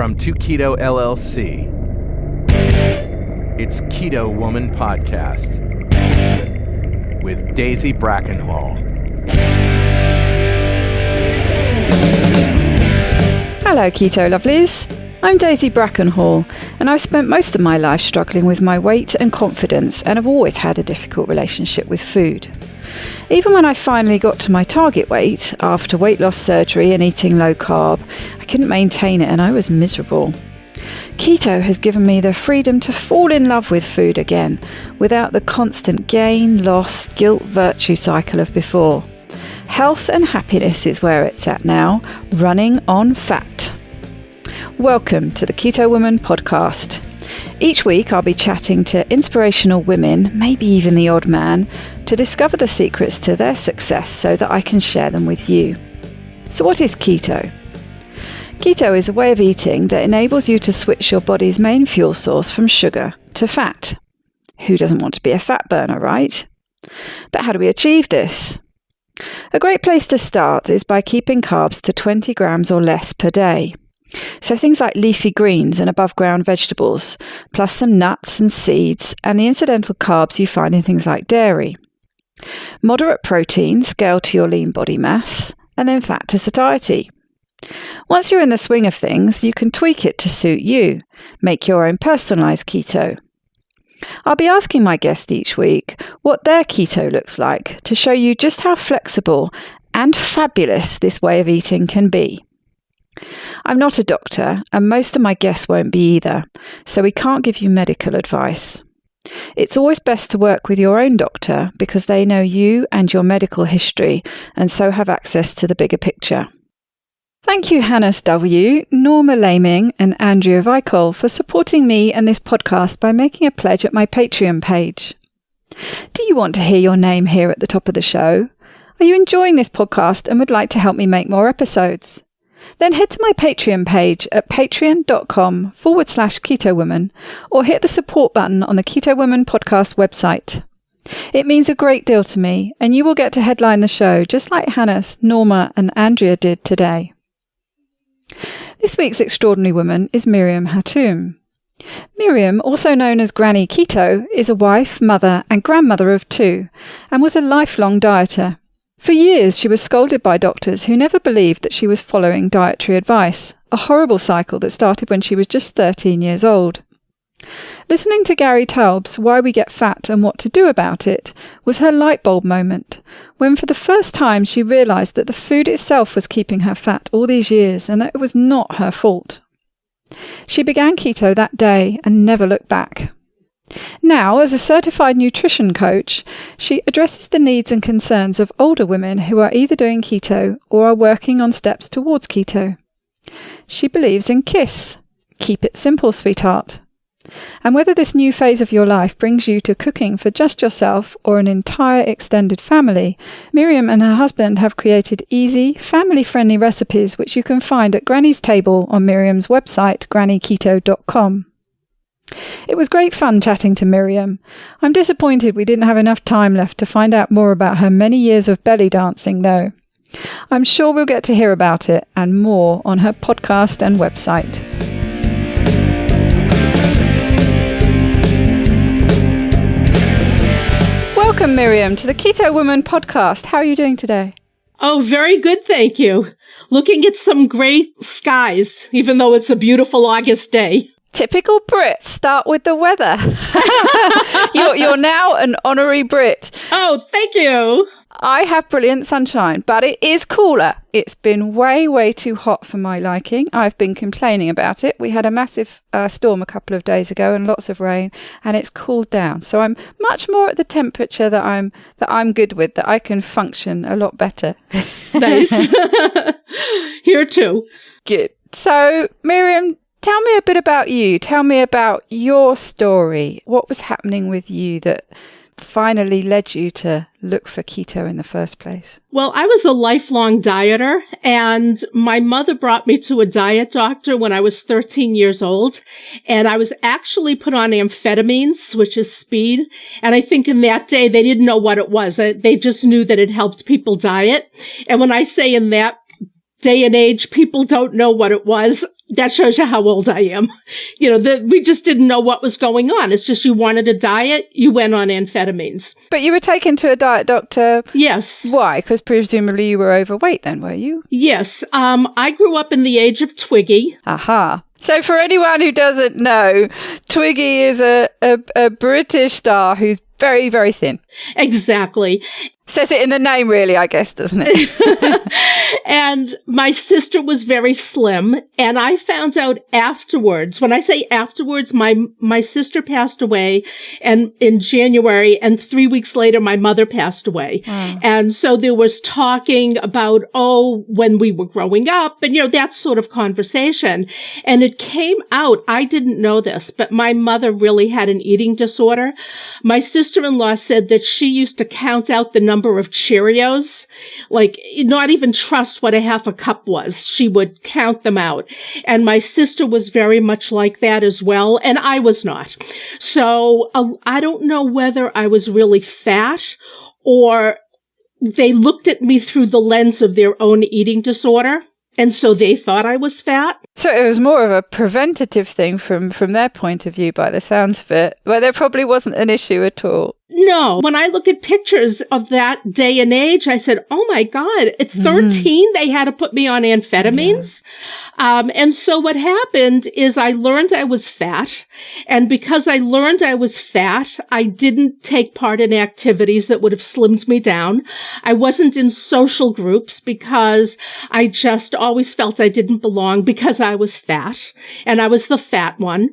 From 2Keto LLC, it's Keto Woman Podcast with Daisy Brackenhall. Hello, Keto Lovelies. I'm Daisy Brackenhall, and I've spent most of my life struggling with my weight and confidence, and have always had a difficult relationship with food. Even when I finally got to my target weight, after weight loss surgery and eating low carb, I couldn't maintain it and I was miserable. Keto has given me the freedom to fall in love with food again, without the constant gain, loss, guilt, virtue cycle of before. Health and happiness is where it's at now, running on fat. Welcome to the Keto Woman Podcast. Each week I'll be chatting to inspirational women, maybe even the odd man, to discover the secrets to their success so that I can share them with you. So what is keto? Keto is a way of eating that enables you to switch your body's main fuel source from sugar to fat. Who doesn't want to be a fat burner, right? But how do we achieve this? A great place to start is by keeping carbs to 20 grams or less per day. So things like leafy greens and above ground vegetables, plus some nuts and seeds, and the incidental carbs you find in things like dairy. Moderate protein, scale to your lean body mass, and then fat to satiety. Once you're in the swing of things, you can tweak it to suit you. Make your own personalised keto. I'll be asking my guest each week what their keto looks like to show you just how flexible and fabulous this way of eating can be. I'm not a doctor, and most of my guests won't be either, so we can't give you medical advice. It's always best to work with your own doctor because they know you and your medical history, and so have access to the bigger picture. Thank you Hannes W., Norma Laming and Andrea Vicol for supporting me and this podcast by making a pledge at my Patreon page. Do you want to hear your name here at the top of the show? Are you enjoying this podcast and would like to help me make more episodes? Then head to my Patreon page at patreon.com/KetoWoman or hit the support button on the Keto Woman Podcast website. It means a great deal to me, and you will get to headline the show just like Hannes, Norma and Andrea did today. This week's extraordinary woman is Miriam Hatoum. Miriam, also known as Granny Keto, is a wife, mother and grandmother of 2 and was a lifelong dieter. For years she was scolded by doctors who never believed that she was following dietary advice, a horrible cycle that started when she was just 13 years old. Listening to Gary Taubes' Why We Get Fat and What to Do About It was her light bulb moment, when for the first time she realised that the food itself was keeping her fat all these years and that it was not her fault. She began keto that day and never looked back. Now, as a certified nutrition coach, she addresses the needs and concerns of older women who are either doing keto or are working on steps towards keto. She believes in KISS, keep it simple, sweetheart. And whether this new phase of your life brings you to cooking for just yourself or an entire extended family, Miriam and her husband have created easy, family-friendly recipes which you can find at Granny's Table on Miriam's website, grannyketo.com. It was great fun chatting to Miriam. I'm disappointed we didn't have enough time left to find out more about her many years of belly dancing, though. I'm sure we'll get to hear about it and more on her podcast and website. Welcome, Miriam, to the Keto Woman Podcast. How are you doing today? Oh, very good, thank you. Looking at some grey skies, even though it's a beautiful August day. Typical Brit. Start with the weather. You're now an honorary Brit. Oh, thank you. I have brilliant sunshine, but it is cooler. It's been way, way too hot for my liking. I've been complaining about it. We had a massive storm a couple of days ago and lots of rain, and it's cooled down. So I'm much more at the temperature that I'm good with, that I can function a lot better. Nice. Here too. Good. So, Miriam, tell me a bit about you. Tell me about your story. What was happening with you that finally led you to look for keto in the first place? Well, I was a lifelong dieter, and my mother brought me to a diet doctor when I was 13 years old, and I was actually put on amphetamines, which is speed, and I think in that day they didn't know what it was. They just knew that it helped people diet. And when I say in that day and age, people don't know what it was. That shows you how old I am. We just didn't know what was going on. It's just you wanted a diet, you went on amphetamines. But you were taken to a diet doctor. Yes. Why? Because presumably you were overweight then, were you? Yes. I grew up in the age of Twiggy. Aha. So for anyone who doesn't know, Twiggy is a British star who's very, very thin. Exactly. Says it in the name, really, I guess, doesn't it? And my sister was very slim, and I found out afterwards. When I say afterwards, my sister passed away and in January, and 3 weeks later, my mother passed away. Wow. And so there was talking about, when we were growing up, and, that sort of conversation. And it came out, I didn't know this, but my mother really had an eating disorder. My sister-in-law said that she used to count out the number of Cheerios, like not even trust what a half a cup was. She would count them out. And my sister was very much like that as well. And I was not. So I don't know whether I was really fat or they looked at me through the lens of their own eating disorder. And so they thought I was fat. So it was more of a preventative thing from their point of view, by the sounds of it, where there probably wasn't an issue at all. No. When I look at pictures of that day and age, I said, oh my God, at 13, they had to put me on amphetamines. Yeah. And so what happened is I learned I was fat. And because I learned I was fat, I didn't take part in activities that would have slimmed me down. I wasn't in social groups because I just always felt I didn't belong because I was fat and I was the fat one.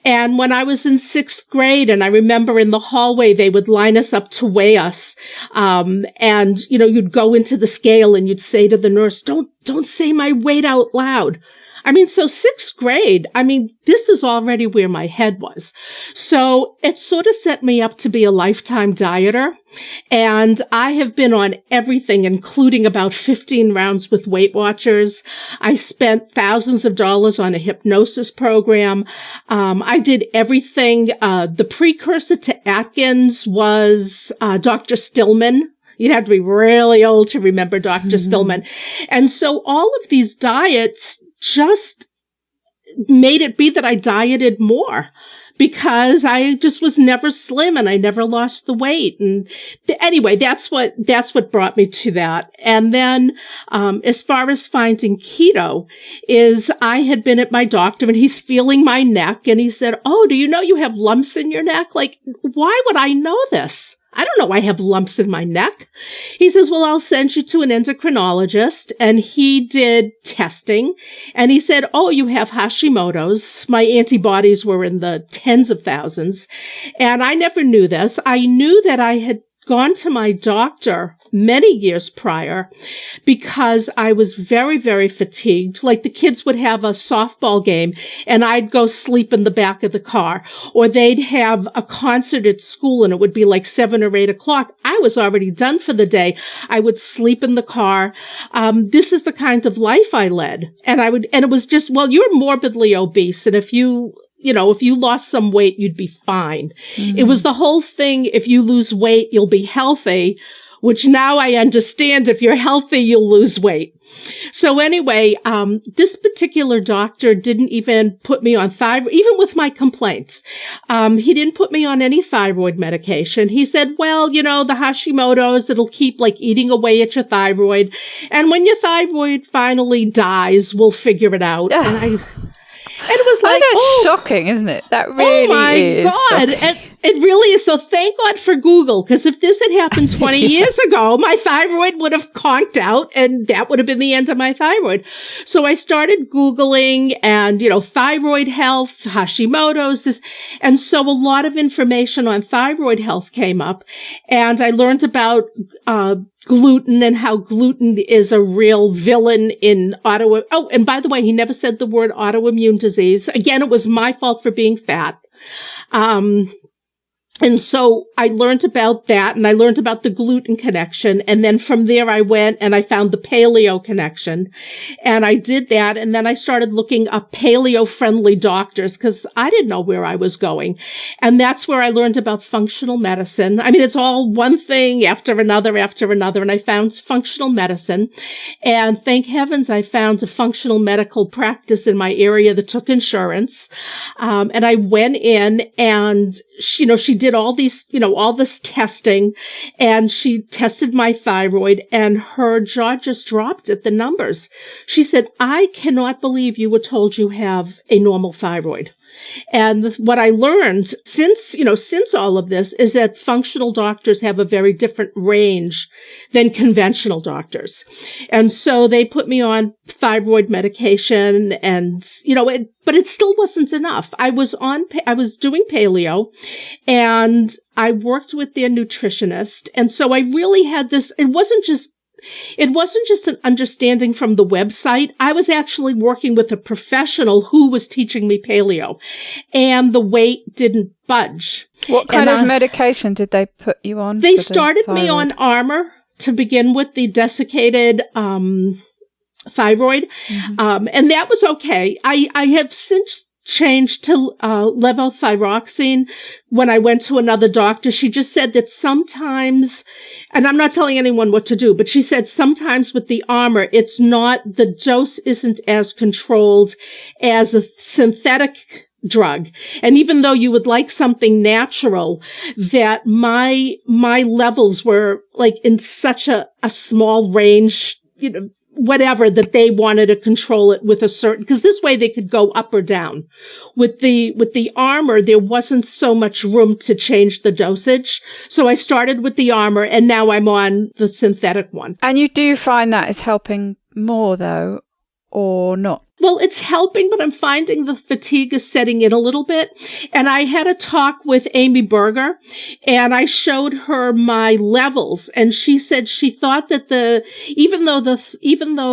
And when I was in 6th grade, and I remember in the hallway, they would line us up to weigh us. And, you'd go into the scale and you'd say to the nurse, don't say my weight out loud. So 6th grade, this is already where my head was. So it sort of set me up to be a lifetime dieter. And I have been on everything, including about 15 rounds with Weight Watchers. I spent thousands of dollars on a hypnosis program. I did everything. The precursor to Atkins was Dr. Stillman. You'd have to be really old to remember Dr. Stillman. And so all of these diets just made it be that I dieted more because I just was never slim and I never lost the weight. And anyway, that's what brought me to that. And then, as far as finding keto is I had been at my doctor and he's feeling my neck and he said, oh, do you know you have lumps in your neck? Like, why would I know this? I don't know I have lumps in my neck. He says, well, I'll send you to an endocrinologist. And he did testing. And he said, oh, you have Hashimoto's. My antibodies were in the tens of thousands. And I never knew this. I knew that I had gone to my doctor many years prior because I was very, very fatigued. Like the kids would have a softball game and I'd go sleep in the back of the car, or they'd have a concert at school and it would be like 7 or 8 o'clock. I was already done for the day. I would sleep in the car. This is the kind of life I led. And it was just, well, you're morbidly obese. And if you lost some weight, you'd be fine. Mm-hmm. It was the whole thing. If you lose weight, you'll be healthy, which now I understand. If you're healthy, you'll lose weight. So anyway, this particular doctor didn't even put me on thyroid, even with my complaints. He didn't put me on any thyroid medication. He said, well, the Hashimoto's, it'll keep like eating away at your thyroid. And when your thyroid finally dies, we'll figure it out. And it was like, that's shocking, isn't it? That really is. Oh my God. And it really is. So thank God for Google, because if this had happened 20 years ago, my thyroid would have conked out and that would have been the end of my thyroid. So I started Googling and, thyroid health, Hashimoto's, this. And so a lot of information on thyroid health came up and I learned about, gluten and how gluten is a real villain in Oh, and by the way, he never said the word autoimmune disease. Again, it was my fault for being fat. And so I learned about that, and I learned about the gluten connection. And then from there I went and I found the paleo connection, and I did that. And then I started looking up paleo friendly doctors because I didn't know where I was going. And that's where I learned about functional medicine. I mean, it's all one thing after another. And I found functional medicine, and thank heavens I found a functional medical practice in my area that took insurance. And I went in, and she did all this testing, and she tested my thyroid, and her jaw just dropped at the numbers. She said, "I cannot believe you were told you have a normal thyroid." And what I learned since all of this is that functional doctors have a very different range than conventional doctors. And so they put me on thyroid medication, and, but it still wasn't enough. I was doing paleo, and I worked with their nutritionist. And so I really had this, it wasn't just an understanding from the website. I was actually working with a professional who was teaching me paleo, and the weight didn't budge. What kind of medication did they put you on? They started me on Armour to begin with, the desiccated thyroid. Mm-hmm. And that was okay. I have since changed to levothyroxine. When I went to another doctor, she just said that sometimes, and I'm not telling anyone what to do, but she said sometimes with the Armour, the dose isn't as controlled as a synthetic drug. And even though you would like something natural, that my levels were like in such a small range, whatever, that they wanted to control it with a certain, because this way they could go up or down. With the Armour, there wasn't so much room to change the dosage. So I started with the Armour, and now I'm on the synthetic one. And you do find that it's helping more though, or not? Well, it's helping, but I'm finding the fatigue is setting in a little bit. And I had a talk with Amy Berger, and I showed her my levels, and she said she thought that even though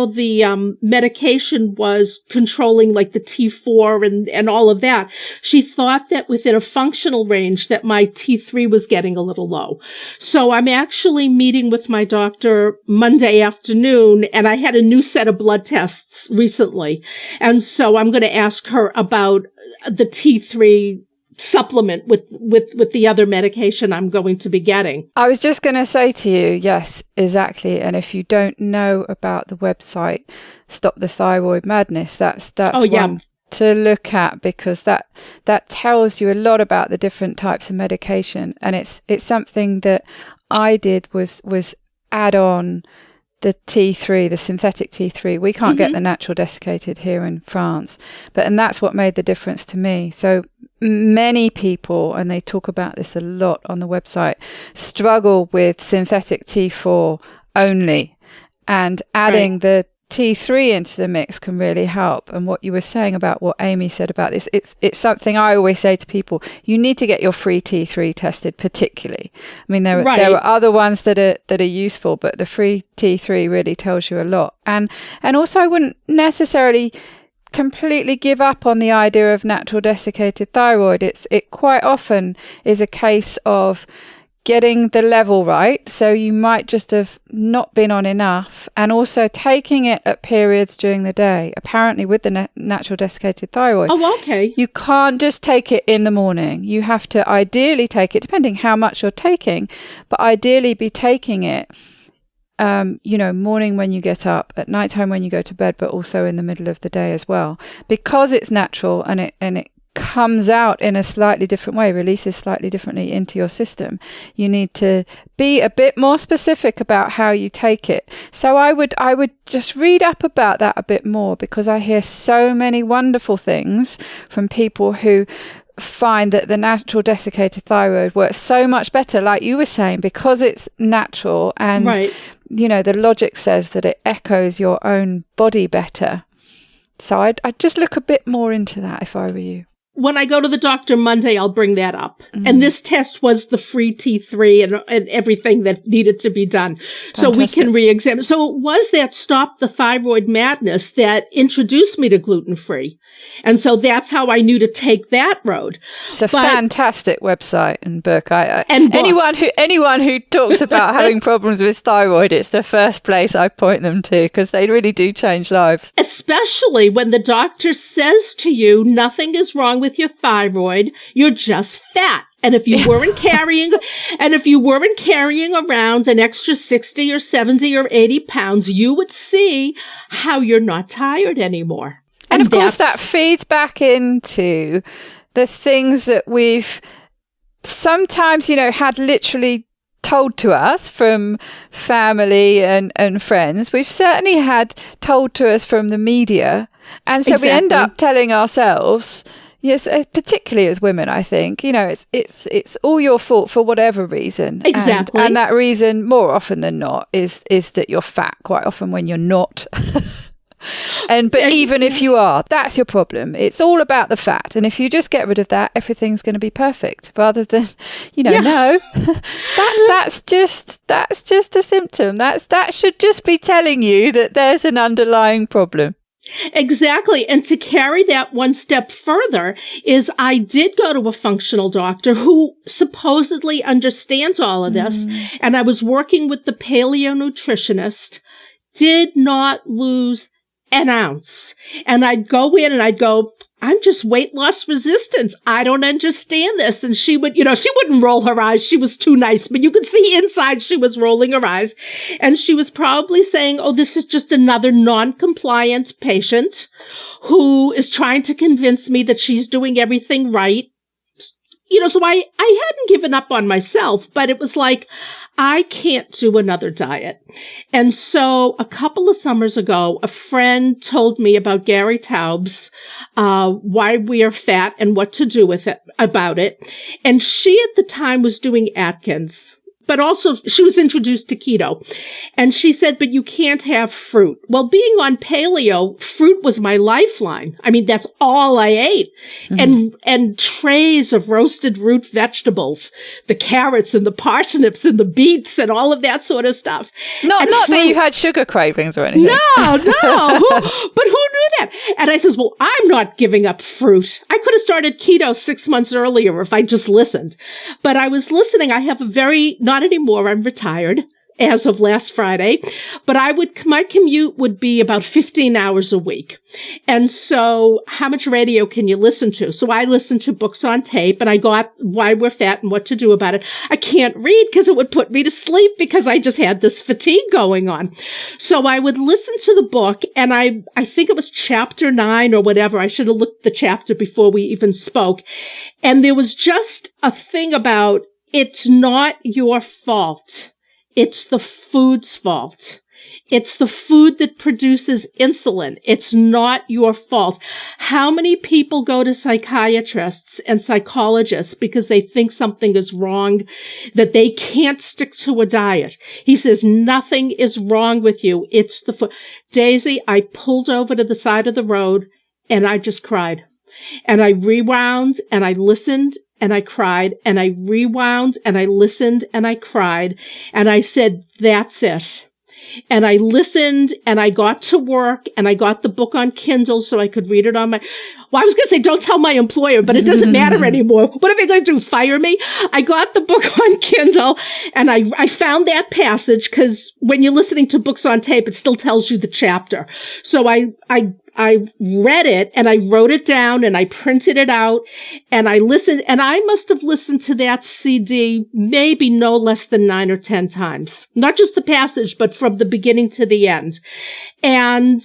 the medication was controlling like the T4 and all of that, she thought that within a functional range that my T3 was getting a little low. So I'm actually meeting with my doctor Monday afternoon, and I had a new set of blood tests recently. And so I'm going to ask her about the T3 supplement with the other medication I'm going to be getting. I was just going to say to you, yes, exactly. And if you don't know about the website, Stop the Thyroid Madness, that's one to look at, because that tells you a lot about the different types of medication. And it's something that I did was add on the T3, the synthetic T3. We can't get the natural desiccated here in France, and that's what made the difference to me. So many people, and they talk about this a lot on the website, struggle with synthetic T4 only, and adding the T3 into the mix can really help. And what you were saying about what Amy said about this, it's something I always say to people: you need to get your free T3 tested, particularly. I mean, there are other ones that are useful, but the free T3 really tells you a lot. And also, I wouldn't necessarily completely give up on the idea of natural desiccated thyroid. It quite often is a case of getting the level right. So you might just have not been on enough, and also taking it at periods during the day. Apparently with the natural desiccated thyroid, you can't just take it in the morning. You have to ideally take it, depending how much you're taking, but ideally be taking it morning when you get up, at nighttime when you go to bed, but also in the middle of the day as well, because it's natural and it comes out in a slightly different way, releases slightly differently into your system. You need to be a bit more specific about how you take it. So I would just read up about that a bit more, because I hear so many wonderful things from people who find that the natural desiccated thyroid works so much better, like you were saying, because it's natural, and the logic says that it echoes your own body better. So I'd just look a bit more into that if I were you. when I go to the doctor Monday, I'll bring that up. Mm-hmm. And this test was the free T3 and everything that needed to be done. Fantastic. So we can re-examine. So it was that Stop the Thyroid Madness that introduced me to gluten-free. And so that's how I knew to take that road. It's a fantastic website and book. Anyone who talks about having problems with thyroid, it's the first place I point them to, because they really do change lives. Especially when the doctor says to you, nothing is wrong with your thyroid, you're just fat. And if you weren't carrying around an extra 60 or 70 or 80 pounds, you would see how you're not tired anymore. And of course, that feeds back into the things that we've sometimes, had literally told to us from family and friends. We've certainly had told to us from the media. And so we end up telling ourselves, yes, particularly as women, I think, it's all your fault for whatever reason. Exactly. And that reason, more often than not, is that you're fat, quite often when you're not. But even if you are, that's your problem. It's all about the fat. And if you just get rid of that, everything's going to be perfect. Rather than, no, that's just a symptom. That should just be telling you that there's an underlying problem. Exactly. And to carry that one step further is I did go to a functional doctor who supposedly understands all of this. And I was working with the paleo nutritionist, did not lose an ounce. And I'd go in and I'd go, I'm just weight loss resistant. I don't understand this. And she would, she wouldn't roll her eyes. She was too nice, but you could see inside she was rolling her eyes. And she was probably saying, oh, this is just another non-compliant patient who is trying to convince me that she's doing everything right. So I hadn't given up on myself, but it was like, I can't do another diet. And so a couple of summers ago, a friend told me about Gary Taubes, Why We Are Fat and what to do with it, about it. And she at the time was doing Atkins. But also, she was introduced to keto. And she said, but you can't have fruit. Well, being on paleo, fruit was my lifeline. I mean, that's all I ate. Mm-hmm. And trays of roasted root vegetables, the carrots and the parsnips and the beets and all of that sort of stuff. Not that you had sugar cravings or anything. No. But who knew that? And I says, well, I'm not giving up fruit. I could have started keto 6 months earlier if I just listened. But I was listening. I have not anymore. I'm retired as of last Friday, but my commute would be about 15 hours a week. And so how much radio can you listen to? So I listened to books on tape and I got Why We're Fat and What to Do About It. I can't read because it would put me to sleep because I just had this fatigue going on. So I would listen to the book and I think it was chapter 9 or whatever. I should have looked at the chapter before we even spoke. And there was just a thing about it's not your fault. It's the food's fault. It's the food that produces insulin. It's not your fault. How many people go to psychiatrists and psychologists because they think something is wrong, that they can't stick to a diet? He says, nothing is wrong with you. It's the food. Daisy, I pulled over to the side of the road and I just cried. And I rewound and I listened and I cried and I rewound and I listened and I cried and I said, that's it. And I listened and I got to work and I got the book on Kindle so I could read it on I was going to say, don't tell my employer, but it doesn't matter anymore. What are they going to do? Fire me? I got the book on Kindle and I found that passage because when you're listening to books on tape, it still tells you the chapter. So I read it and I wrote it down and I printed it out and I listened and I must have listened to that CD maybe no less than 9 or 10 times. Not just the passage, but from the beginning to the end. And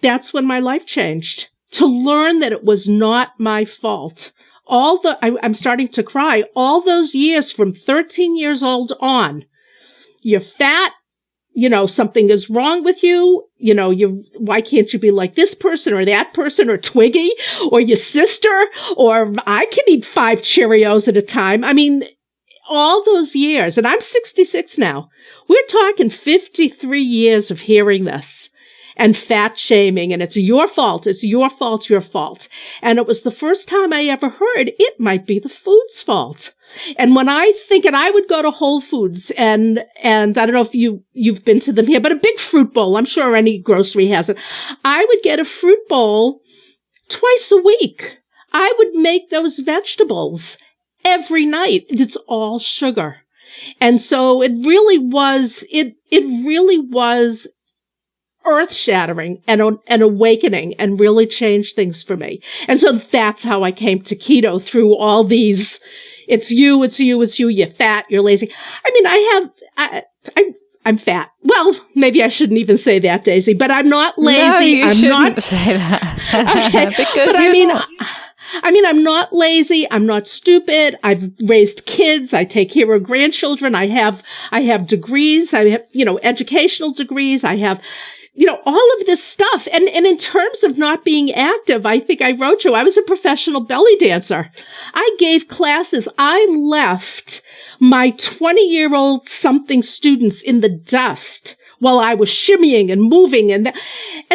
that's when my life changed. To learn that it was not my fault. I'm starting to cry. All those years from 13 years old on, you're fat. Something is wrong with you. Why can't you be like this person or that person or Twiggy or your sister? Or I can eat 5 Cheerios at a time. I mean, all those years, and I'm 66 now. We're talking 53 years of hearing this. and fat shaming, and it's your fault, your fault. And it was the first time I ever heard it might be the food's fault. And when I think, and I would go to Whole Foods, and I don't know if you've been to them here, but a big fruit bowl, I'm sure any grocery has it. I would get a fruit bowl twice a week. I would make those vegetables every night. It's all sugar. And so it really was earth-shattering and an awakening, and really changed things for me. And so that's how I came to keto, through all these, it's you, you're fat, you're lazy. I mean, I'm fat. Well, maybe I shouldn't even say that, Daisy, but I'm not lazy. No, you I'm shouldn't not say that. Okay. Because but I mean, I'm not lazy. I'm not stupid. I've raised kids. I take care of grandchildren. I have degrees. I have, educational degrees. I have, all of this stuff. And in terms of not being active, I think I wrote you, I was a professional belly dancer. I gave classes. I left my 20-year-old something students in the dust while I was shimmying and moving. And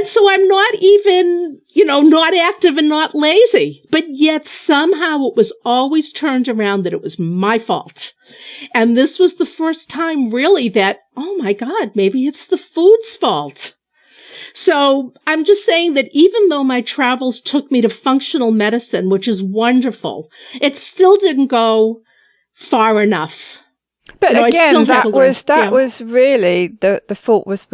so I'm not even, not active and not lazy. But yet somehow it was always turned around that it was my fault. And this was the first time really that, oh my God, maybe it's the food's fault. So I'm just saying that even though my travels took me to functional medicine, which is wonderful, it still didn't go far enough. But again, that was really the fault was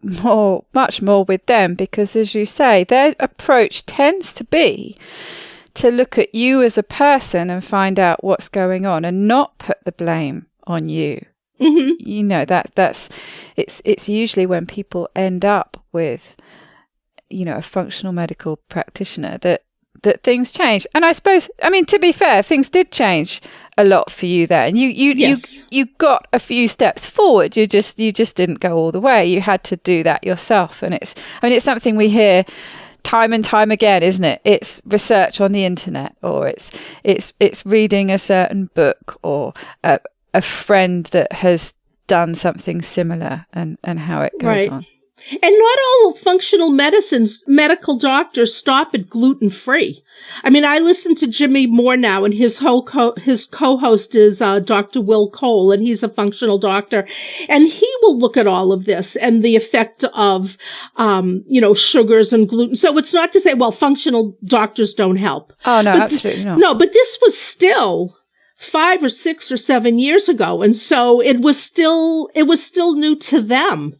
much more with them, because, as you say, their approach tends to be to look at you as a person and find out what's going on, and not put the blame on you. Mm-hmm. It's usually when people end up with, a functional medical practitioner that things change. And I suppose, to be fair, things did change a lot for you there, and you got a few steps forward. You just didn't go all the way. You had to do that yourself, and it's something we hear time and time again, isn't it? It's research on the internet, or it's reading a certain book, or a friend that has done something similar, and how it goes on. And not all functional medical doctors stop at gluten-free. I listen to Jimmy Moore now, and his co-host is Dr. Will Cole, and he's a functional doctor. And he will look at all of this and the effect of, sugars and gluten. So it's not to say, well, functional doctors don't help. Oh, no, absolutely not. No, but this was still 5 or 6 or 7 years ago. And so it was still new to them.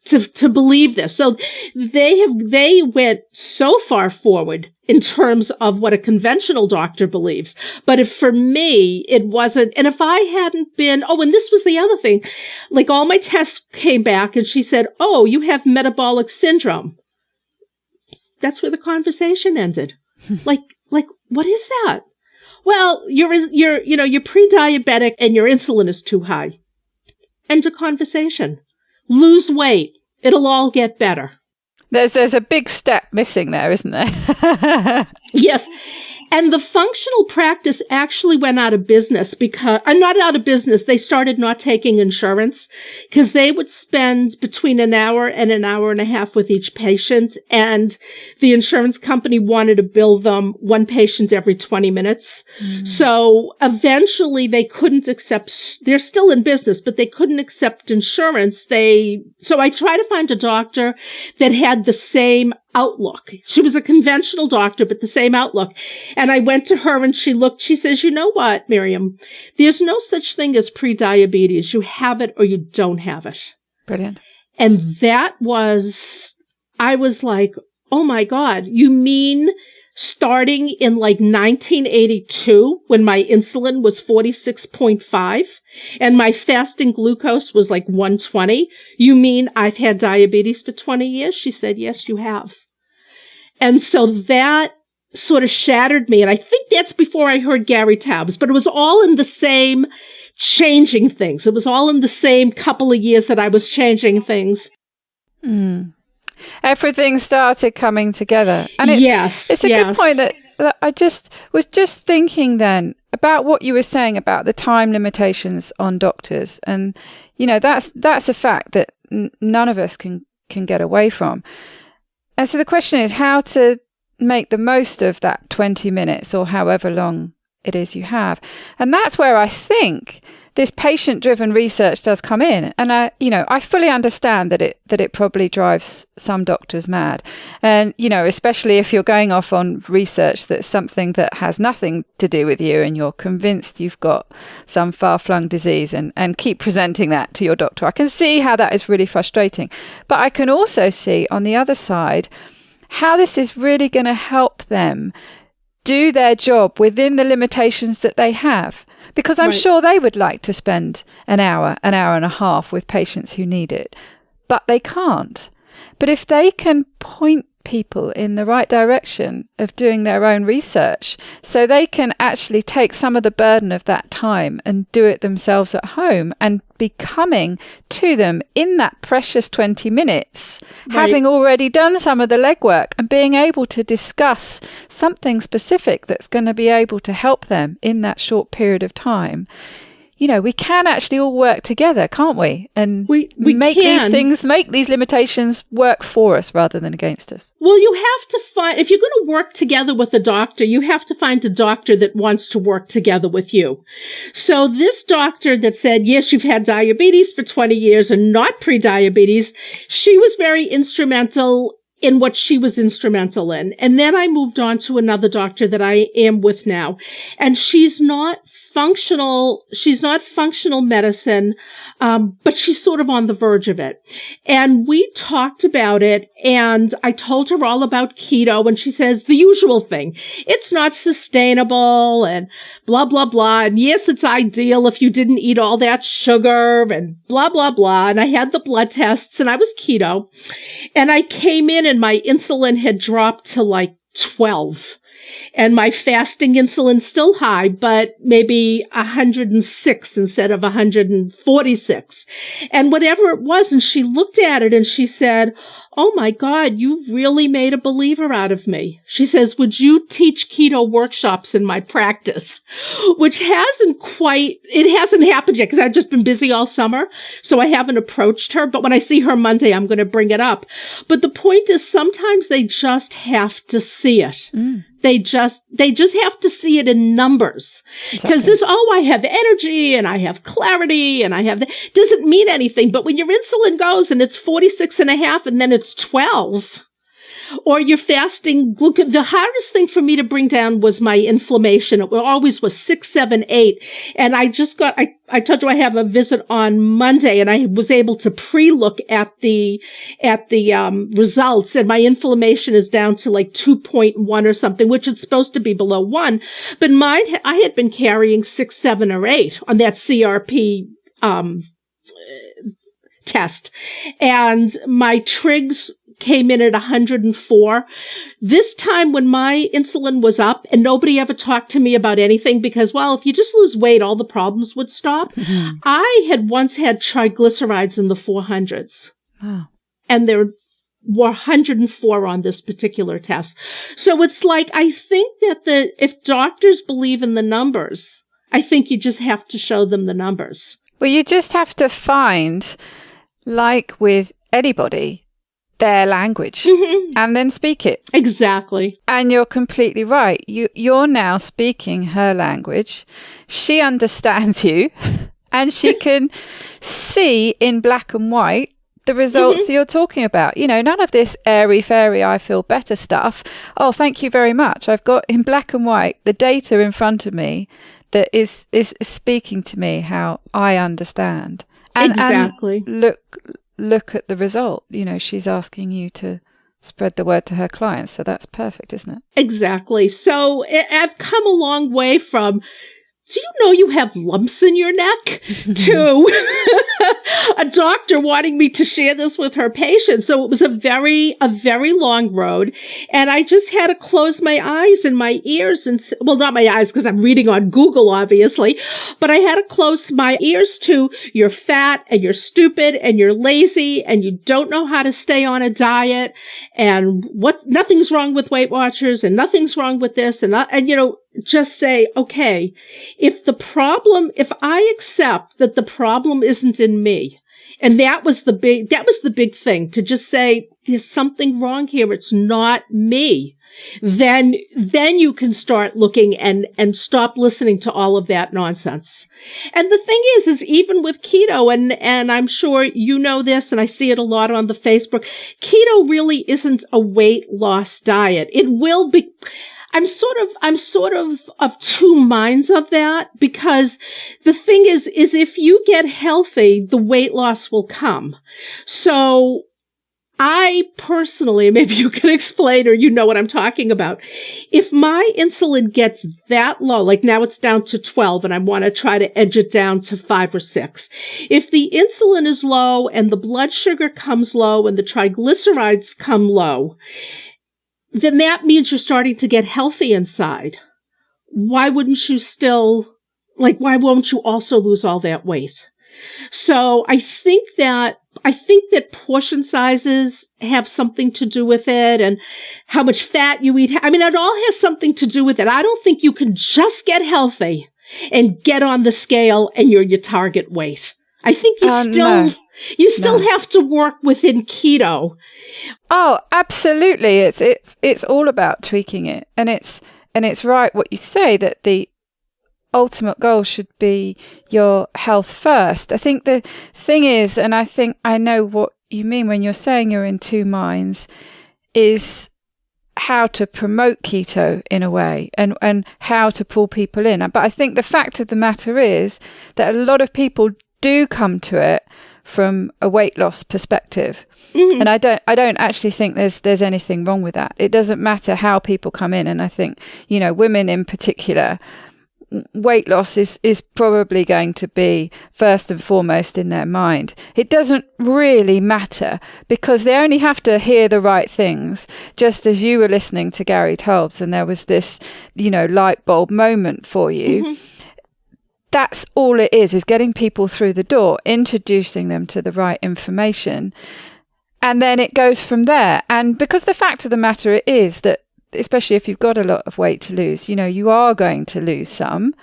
To believe this. So they went so far forward in terms of what a conventional doctor believes. But if for me, it wasn't, and if I hadn't been, and this was the other thing, like all my tests came back and she said, oh, you have metabolic syndrome. That's where the conversation ended. like, what is that? Well, you're pre-diabetic and your insulin is too high. End of conversation. Lose weight. It'll all get better. There's a big step missing there, isn't there? Yes. And the functional practice actually went out of business because, not out of business, they started not taking insurance because they would spend between an hour and an hour and a half with each patient. And the insurance company wanted to bill them one patient every 20 minutes. Mm. So eventually they couldn't accept, they're still in business, but they couldn't accept insurance. So I tried to find a doctor that had the same outlook. She was a conventional doctor, but the same outlook. And I went to her and she says, you know what, Miriam, there's no such thing as pre-diabetes. You have it or you don't have it. Brilliant. And I was like, oh my God, you mean starting in like 1982 when my insulin was 46.5 and my fasting glucose was like 120? You mean I've had diabetes for 20 years? She said, yes, you have. And so that sort of shattered me. And I think that's before I heard Gary Taubes, but it was all in the same changing things. It was all in the same couple of years that I was changing things. Mm. Everything started coming together. And it's a good point that I was just thinking then, about what you were saying about the time limitations on doctors. And, that's a fact that none of us can get away from. And so the question is how to make the most of that 20 minutes or however long it is you have. And that's where I think this patient-driven research does come in. And I fully understand that it probably drives some doctors mad. And, especially if you're going off on research that's something that has nothing to do with you and you're convinced you've got some far-flung disease and keep presenting that to your doctor. I can see how that is really frustrating. But I can also see on the other side how this is really going to help them do their job within the limitations that they have. Because I'm sure they would like to spend an hour and a half with patients who need it, but they can't. But if they can point people in the right direction of doing their own research, so they can actually take some of the burden of that time and do it themselves at home and be coming to them in that precious 20 minutes, having already done some of the legwork and being able to discuss something specific that's going to be able to help them in that short period of time. We can actually all work together, can't we? And we make these limitations work for us rather than against us. Well, you have to find, if you're going to work together with a doctor, you have to find a doctor that wants to work together with you. So this doctor that said, yes, you've had diabetes for 20 years and not pre-diabetes, she was very instrumental in what she was instrumental in. And then I moved on to another doctor that I am with now. And she's not functional medicine, but she's sort of on the verge of it. And we talked about it, and I told her all about keto, and she says the usual thing. It's not sustainable and blah, blah, blah. And yes, it's ideal if you didn't eat all that sugar and blah, blah, blah. And I had the blood tests and I was keto, and I came in and my insulin had dropped to like 12. And my fasting insulin's still high, but maybe 106 instead of 146. And whatever it was, and she looked at it and she said, oh my God, you really made a believer out of me. She says, would you teach keto workshops in my practice? Which hasn't happened yet because I've just been busy all summer. So I haven't approached her. But when I see her Monday, I'm going to bring it up. But the point is sometimes they just have to see it. They just have to see it in numbers. Because I have energy and I have clarity and I have doesn't mean anything. But when your insulin goes and it's 46.5 and then it's 12, or you're fasting, the hardest thing for me to bring down was my inflammation. It always was 6, 7, 8. And I told you I have a visit on Monday and I was able to pre-look at the results, and my inflammation is down to like 2.1 or something, which is supposed to be below 1. But mine, I had been carrying 6, 7, or 8 on that CRP, test. And my trigs came in at 104. This time when my insulin was up, and nobody ever talked to me about anything because, well, if you just lose weight, all the problems would stop. I had once had triglycerides in the 400s. Wow. And there were 104 on this particular test. So it's like, I think that if doctors believe in the numbers, I think you just have to show them the numbers. Well, you just have to find, like with anybody, their language and then speak it. Exactly. And you're completely right. You're now speaking her language. She understands you and she can see in black and white the results that you're talking about. None of this airy fairy, I feel better stuff. Oh, thank you very much. I've got in black and white the data in front of me that is speaking to me how I understand. Exactly. And look at the result. She's asking you to spread the word to her clients. So that's perfect, isn't it? Exactly. So I've come a long way from, do you know you have lumps in your neck? To a doctor wanting me to share this with her patients. So it was a very long road. And I just had to close my eyes and my ears and, well, not my eyes because I'm reading on Google, obviously, but I had to close my ears to, you're fat and you're stupid and you're lazy and you don't know how to stay on a diet and nothing's wrong with Weight Watchers and nothing's wrong with this. And just say, okay, if I accept that the problem isn't in me, and that was the big thing, to just say, there's something wrong here. It's not me. Then you can start looking and stop listening to all of that nonsense. And the thing is even with keto, and I'm sure you know this, and I see it a lot on the Facebook, keto really isn't a weight loss diet. It will be. I'm sort of two minds of that, because the thing is if you get healthy, the weight loss will come. So I personally, maybe you can explain, or you know what I'm talking about. If my insulin gets that low, like now it's down to 12 and I want to try to edge it down to 5 or 6. If the insulin is low and the blood sugar comes low and the triglycerides come low, then that means you're starting to get healthy inside. Why wouldn't you why won't you also lose all that weight? So I think that portion sizes have something to do with it, and how much fat you eat. I mean, it all has something to do with it. I don't think you can just get healthy and get on the scale and you're your target weight. I think you still have to work within keto. Oh, absolutely. It's all about tweaking it. And it's right what you say, that the ultimate goal should be your health first. I think the thing is, and I think I know what you mean when you're saying you're in two minds, is how to promote keto in a way, and how to pull people in. But I think the fact of the matter is that a lot of people do come to it from a weight loss perspective. Mm-hmm. And I don't actually think there's anything wrong with that. It doesn't matter how people come in. And I think, women in particular, weight loss is probably going to be first and foremost in their mind. It doesn't really matter, because they only have to hear the right things. Just as you were listening to Gary Taubes and there was this, light bulb moment for you. Mm-hmm. That's all it is getting people through the door, introducing them to the right information. And then it goes from there. And because the fact of the matter is that, especially if you've got a lot of weight to lose, you are going to lose some.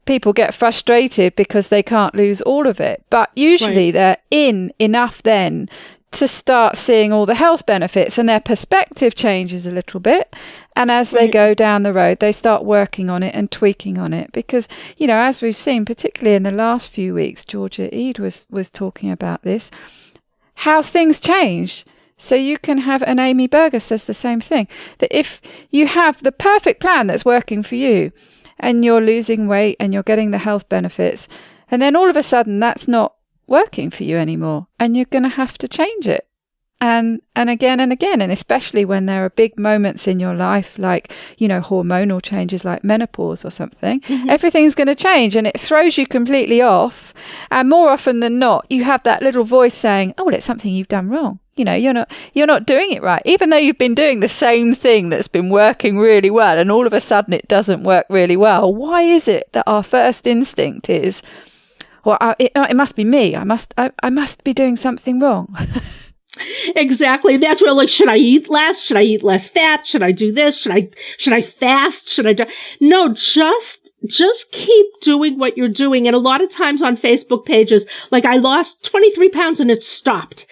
People get frustrated because they can't lose all of it. But usually they're in enough then to start seeing all the health benefits, and their perspective changes a little bit. And as they go down the road, they start working on it and tweaking on it. Because, as we've seen, particularly in the last few weeks, Georgia Ede was talking about this, how things change. So you can have, and Amy Berger says the same thing, that if you have the perfect plan that's working for you and you're losing weight and you're getting the health benefits, and then all of a sudden that's not working for you anymore, and you're going to have to change it. And again and again, and especially when there are big moments in your life, like, hormonal changes like menopause or something, everything's going to change and it throws you completely off. And more often than not, you have that little voice saying, oh, well, it's something you've done wrong. You're not doing it right, even though you've been doing the same thing that's been working really well, and all of a sudden it doesn't work really well. Why is it that our first instinct is, well, it must be me. I must be doing something wrong. Exactly. That's where, should I eat less? Should I eat less fat? Should I do this? Should I fast? Should I do? No, just keep doing what you're doing. And a lot of times on Facebook pages, I lost 23 pounds and it stopped.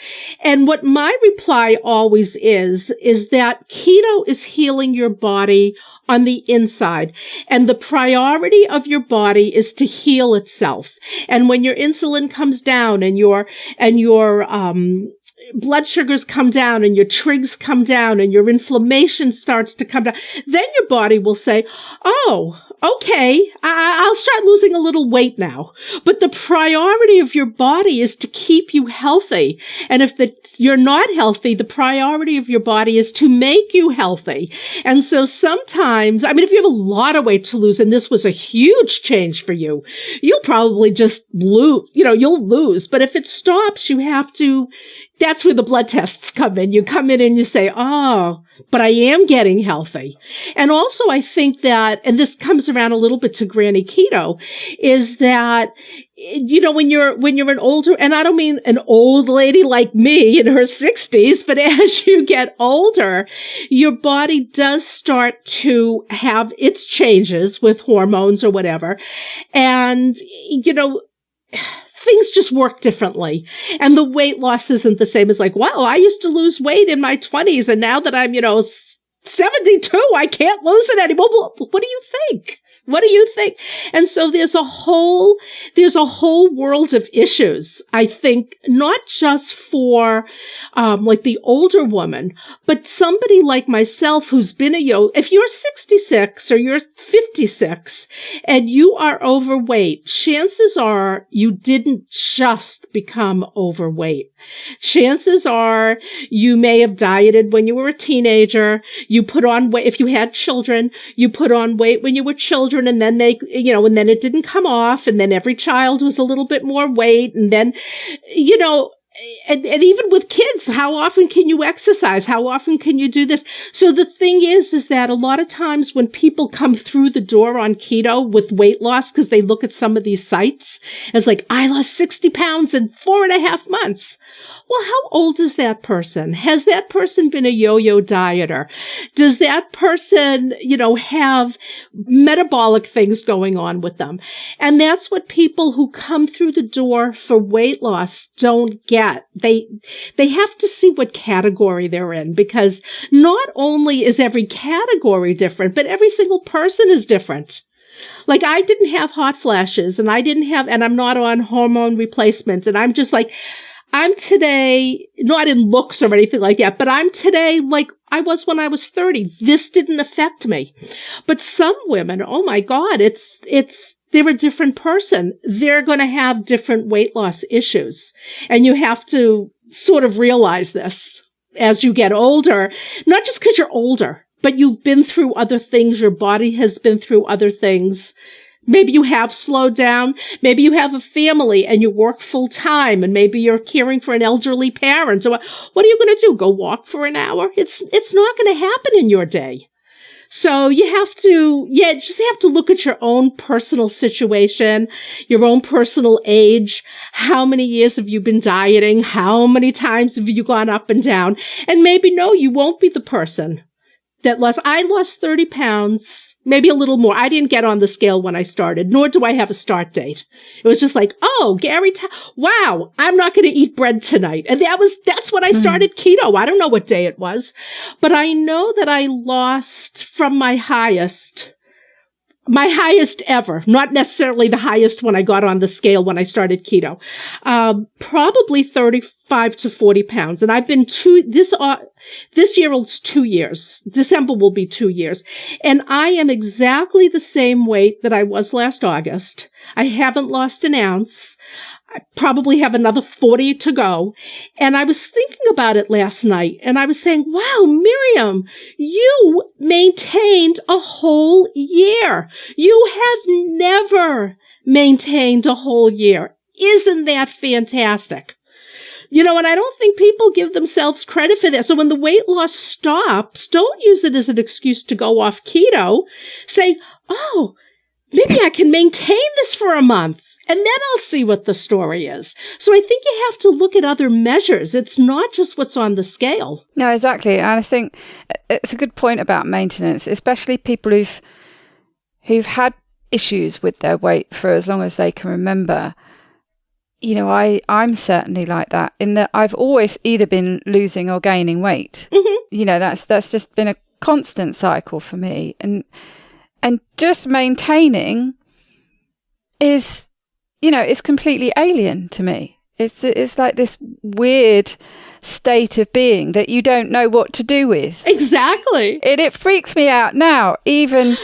And what my reply always is that keto is healing your body on the inside. And the priority of your body is to heal itself. And when your insulin comes down and your blood sugars come down and your trigs come down and your inflammation starts to come down, then your body will say, oh, okay, I'll start losing a little weight now. But the priority of your body is to keep you healthy. And if you're not healthy, the priority of your body is to make you healthy. And so sometimes, if you have a lot of weight to lose, and this was a huge change for you, you'll probably just lose, you'll lose. But if it stops, you have to that's where the blood tests come in. You come in and you say, oh, but I am getting healthy. And also I think that, and this comes around a little bit to Granny Keto, is that, you know, when you're an older, and I don't mean an old lady like me in her 60s, but as you get older, your body does start to have its changes with hormones or whatever. And, you know, things just work differently. And the weight loss isn't the same as like, well, I used to lose weight in my 20s. And now that I'm, 72, I can't lose it anymore. Well, what do you think? What do you think? And so there's a whole world of issues, I think, not just for, like the older woman, but somebody like myself who's been if you're 66 or you're 56 and you are overweight, chances are you didn't just become overweight. Chances are you may have dieted when you were a teenager. You put on weight, if you had children, you put on weight when you were children, and then and then it didn't come off, and then every child was a little bit more weight, and then, and even with kids, how often can you exercise? How often can you do this? So the thing is that a lot of times when people come through the door on keto with weight loss, because they look at some of these sites as like, I lost 60 pounds in 4.5 months. Well, how old is that person? Has that person been a yo-yo dieter? Does that person, have metabolic things going on with them? And that's what people who come through the door for weight loss don't get. They have to see what category they're in, because not only is every category different, but every single person is different. Like, I didn't have hot flashes, and I'm not on hormone replacement, and I'm just like, I'm today, not in looks or anything like that, but I'm today like I was when I was 30. This didn't affect me. But some women, oh my God, they're a different person. They're going to have different weight loss issues. And you have to sort of realize this as you get older, not just because you're older, but you've been through other things. Your body has been through other things. Maybe you have slowed down. Maybe you have a family and you work full time, and maybe you're caring for an elderly parent. So what are you going to do? Go walk for an hour? It's not going to happen in your day. So you just have to look at your own personal situation, your own personal age. How many years have you been dieting? How many times have you gone up and down? And maybe no, you won't be the person I lost 30 pounds, maybe a little more. I didn't get on the scale when I started, nor do I have a start date. It was just like, oh, wow, I'm not going to eat bread tonight. And that's when I started keto. I don't know what day it was, but I know that I lost from my highest ever, not necessarily the highest when I got on the scale when I started keto, probably 35 to 40 pounds. And I've been this year it's 2 years. December will be 2 years. And I am exactly the same weight that I was last August. I haven't lost an ounce. I probably have another 40 to go. And I was thinking about it last night, and I was saying, wow, Miriam, you maintained a whole year. You have never maintained a whole year. Isn't that fantastic? And I don't think people give themselves credit for that. So when the weight loss stops, don't use it as an excuse to go off keto. Say, oh, maybe I can maintain this for a month, and then I'll see what the story is. So I think you have to look at other measures. It's not just what's on the scale. No, exactly. And I think it's a good point about maintenance, especially people who've had issues with their weight for as long as they can remember. I'm certainly like that, in that I've always either been losing or gaining weight. Mm-hmm. That's just been a constant cycle for me. And just maintaining is, it's completely alien to me. It's like this weird state of being that you don't know what to do with. Exactly. It freaks me out now, even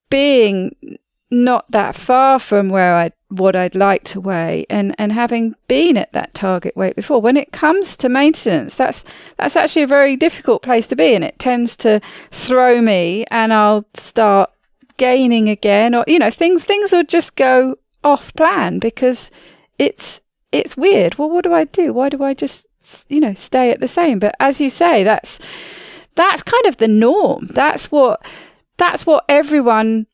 being not that far from what I'd like to weigh, and having been at that target weight before. When it comes to maintenance, that's actually a very difficult place to be, and it tends to throw me, and I'll start gaining again, or things will just go off plan because it's it's weird. Well, what do I do? Why do I just, stay at the same? But as you say, that's kind of the norm. That's what everyone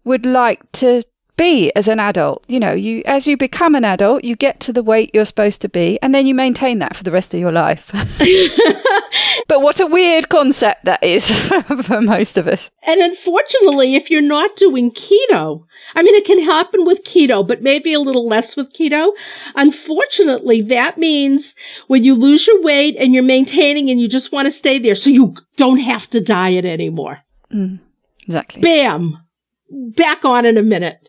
would like to be as an adult. As you become an adult, you get to the weight you're supposed to be, and then you maintain that for the rest of your life. But what a weird concept that is for most of us. And unfortunately, if you're not doing keto, it can happen with keto, but maybe a little less with keto. Unfortunately, that means when you lose your weight and you're maintaining and you just want to stay there, so you don't have to diet anymore. Exactly. Bam. Back on in a minute.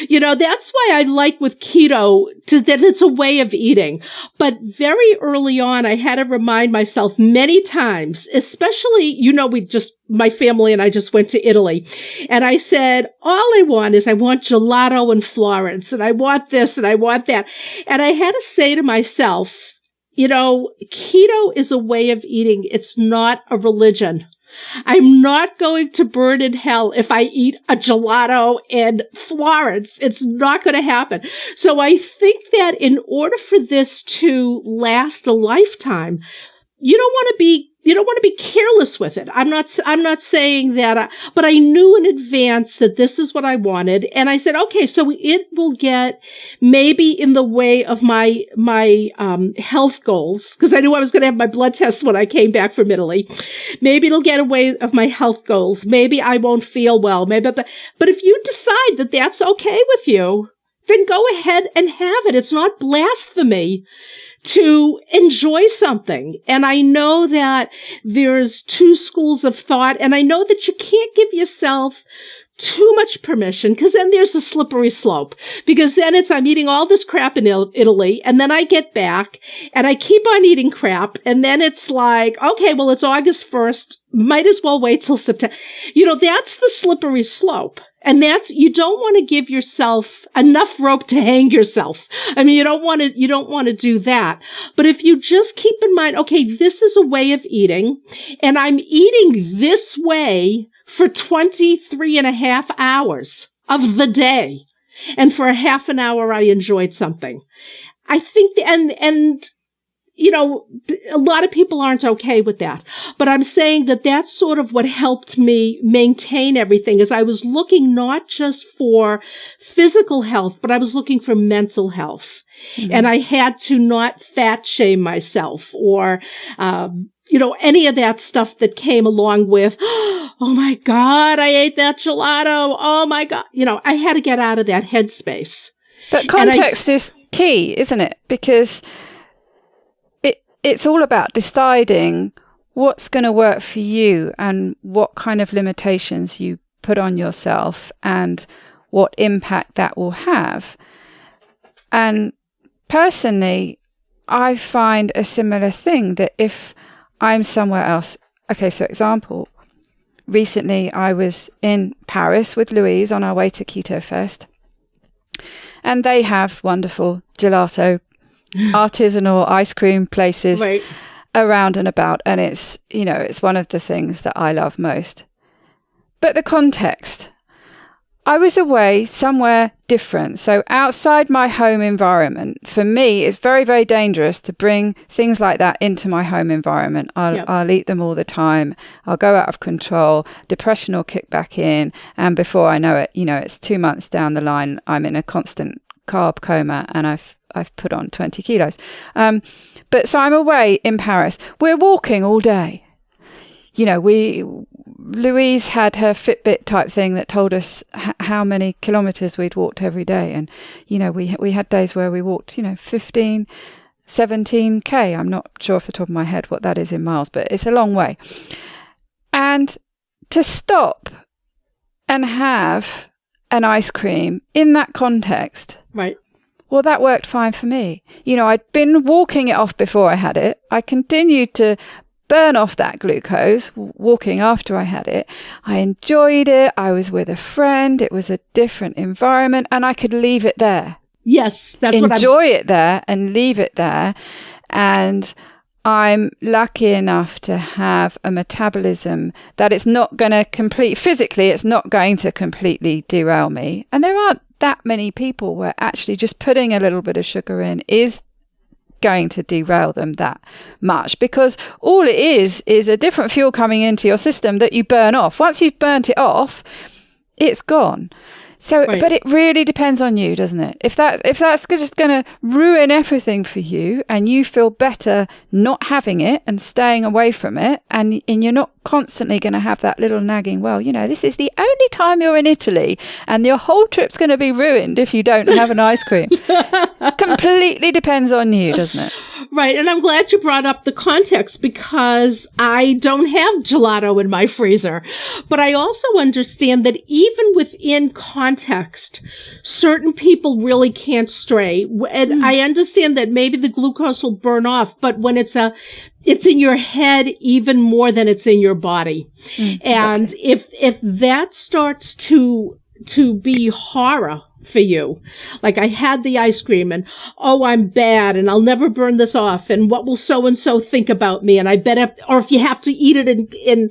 That's why I like with keto that it's a way of eating. But very early on, I had to remind myself many times, especially, my family and I just went to Italy. And I said, all I want gelato in Florence, and I want this and I want that. And I had to say to myself, keto is a way of eating. It's not a religion. I'm not going to burn in hell if I eat a gelato in Florence. It's not going to happen. So I think that in order for this to last a lifetime, you don't want to be careless with it. I'm not saying that, but I knew in advance that this is what I wanted. And I said, okay, so it will get maybe in the way of my health goals, because I knew I was going to have my blood tests when I came back from Italy. Maybe it'll get away of my health goals. Maybe I won't feel well. But if you decide that that's okay with you, then go ahead and have it. It's not blasphemy to enjoy something. And I know that there's two schools of thought, and I know that you can't give yourself too much permission, because then there's a slippery slope. Because then I'm eating all this crap in Italy, and then I get back, and I keep on eating crap, and then it's like, okay, well, it's August 1st, might as well wait till September. That's the slippery slope. And you don't want to give yourself enough rope to hang yourself. You don't want to do that. But if you just keep in mind, okay, this is a way of eating, and I'm eating this way for 23 and a half hours of the day. And for a half an hour, I enjoyed something. I think, a lot of people aren't okay with that, but I'm saying that that's sort of what helped me maintain everything, is I was looking not just for physical health, but I was looking for mental health. Mm-hmm. And I had to not fat shame myself or, any of that stuff that came along with, oh my God, I ate that gelato. Oh my God. I had to get out of that headspace. But context is key, isn't it? Because it's all about deciding what's going to work for you and what kind of limitations you put on yourself and what impact that will have. And personally, I find a similar thing, that if I'm somewhere else, okay, so example, recently I was in Paris with Louise on our way to Keto Fest, and they have wonderful gelato artisanal ice cream places around and about, and it's one of the things that I love most. But the context, I was away somewhere different, so outside my home environment. For me, it's very, very dangerous to bring things like that into my home environment. I'll eat them all the time. I'll go out of control. Depression will kick back in, and before I know it, it's 2 months down the line, I'm in a constant carb coma, and I've put on 20 kilos. But so I'm away in Paris. We're walking all day. Louise had her Fitbit type thing that told us how many kilometers we'd walked every day. And, we had days where we walked, 15, 17K. I'm not sure off the top of my head what that is in miles, but it's a long way. And to stop and have an ice cream in that context. Right. Well, that worked fine for me. I'd been walking it off before I had it. I continued to burn off that glucose walking after I had it. I enjoyed it. I was with a friend. It was a different environment, and I could leave it there. Yes, that's what I'm... Enjoy it there and leave it there. And I'm lucky enough to have a metabolism that it's not going to physically, it's not going to completely derail me. And there aren't that many people where actually just putting a little bit of sugar in is going to derail them that much, because all it is a different fuel coming into your system that you burn off. Once you've burnt it off, it's gone. So, right. But it really depends on you, doesn't it? If that's just going to ruin everything for you, and you feel better not having it and staying away from it, and you're not constantly going to have that little nagging, well, this is the only time you're in Italy, and your whole trip's going to be ruined if you don't have an ice cream. Completely depends on you, doesn't it? Right. And I'm glad you brought up the context, because I don't have gelato in my freezer. But I also understand that even within context, certain people really can't stray. And I understand that maybe the glucose will burn off, but when it's in your head even more than it's in your body. And exactly. if that starts to be horror for you, like I had the ice cream and, oh, I'm bad and I'll never burn this off, and what will so-and-so think about me, and I better, or if you have to eat it in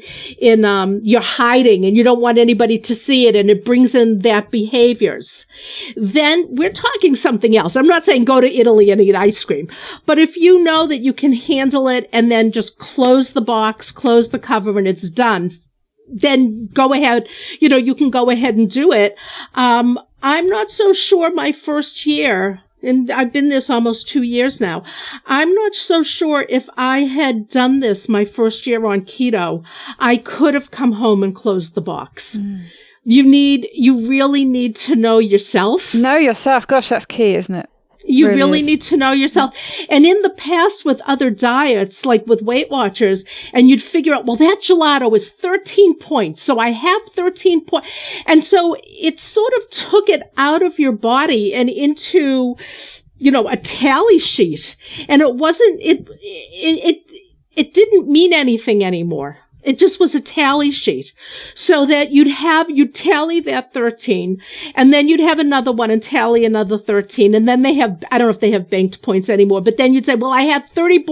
you're hiding and you don't want anybody to see it, and it brings in that behaviors, then we're talking something else. I'm not saying go to Italy and eat ice cream, but if you know that you can handle it and then just close the box, close the cover, and it's done, then go ahead, you can go ahead and do it. I'm not so sure my first year, and I've been this almost 2 years now, I'm not so sure if I had done this my first year on keto, I could have come home and closed the box. You really need to know yourself. Know yourself. Gosh, that's key, isn't it? You really need to know yourself. And in the past with other diets, like with Weight Watchers, and you'd figure out, well, that gelato is 13 points. So I have 13 points. And so it sort of took it out of your body and into, a tally sheet. And it wasn't, it didn't mean anything anymore. It just was a tally sheet, so that you'd tally that 13, and then you'd have another one and tally another 13. And then I don't know if they have banked points anymore, but then you'd say, well, I have 30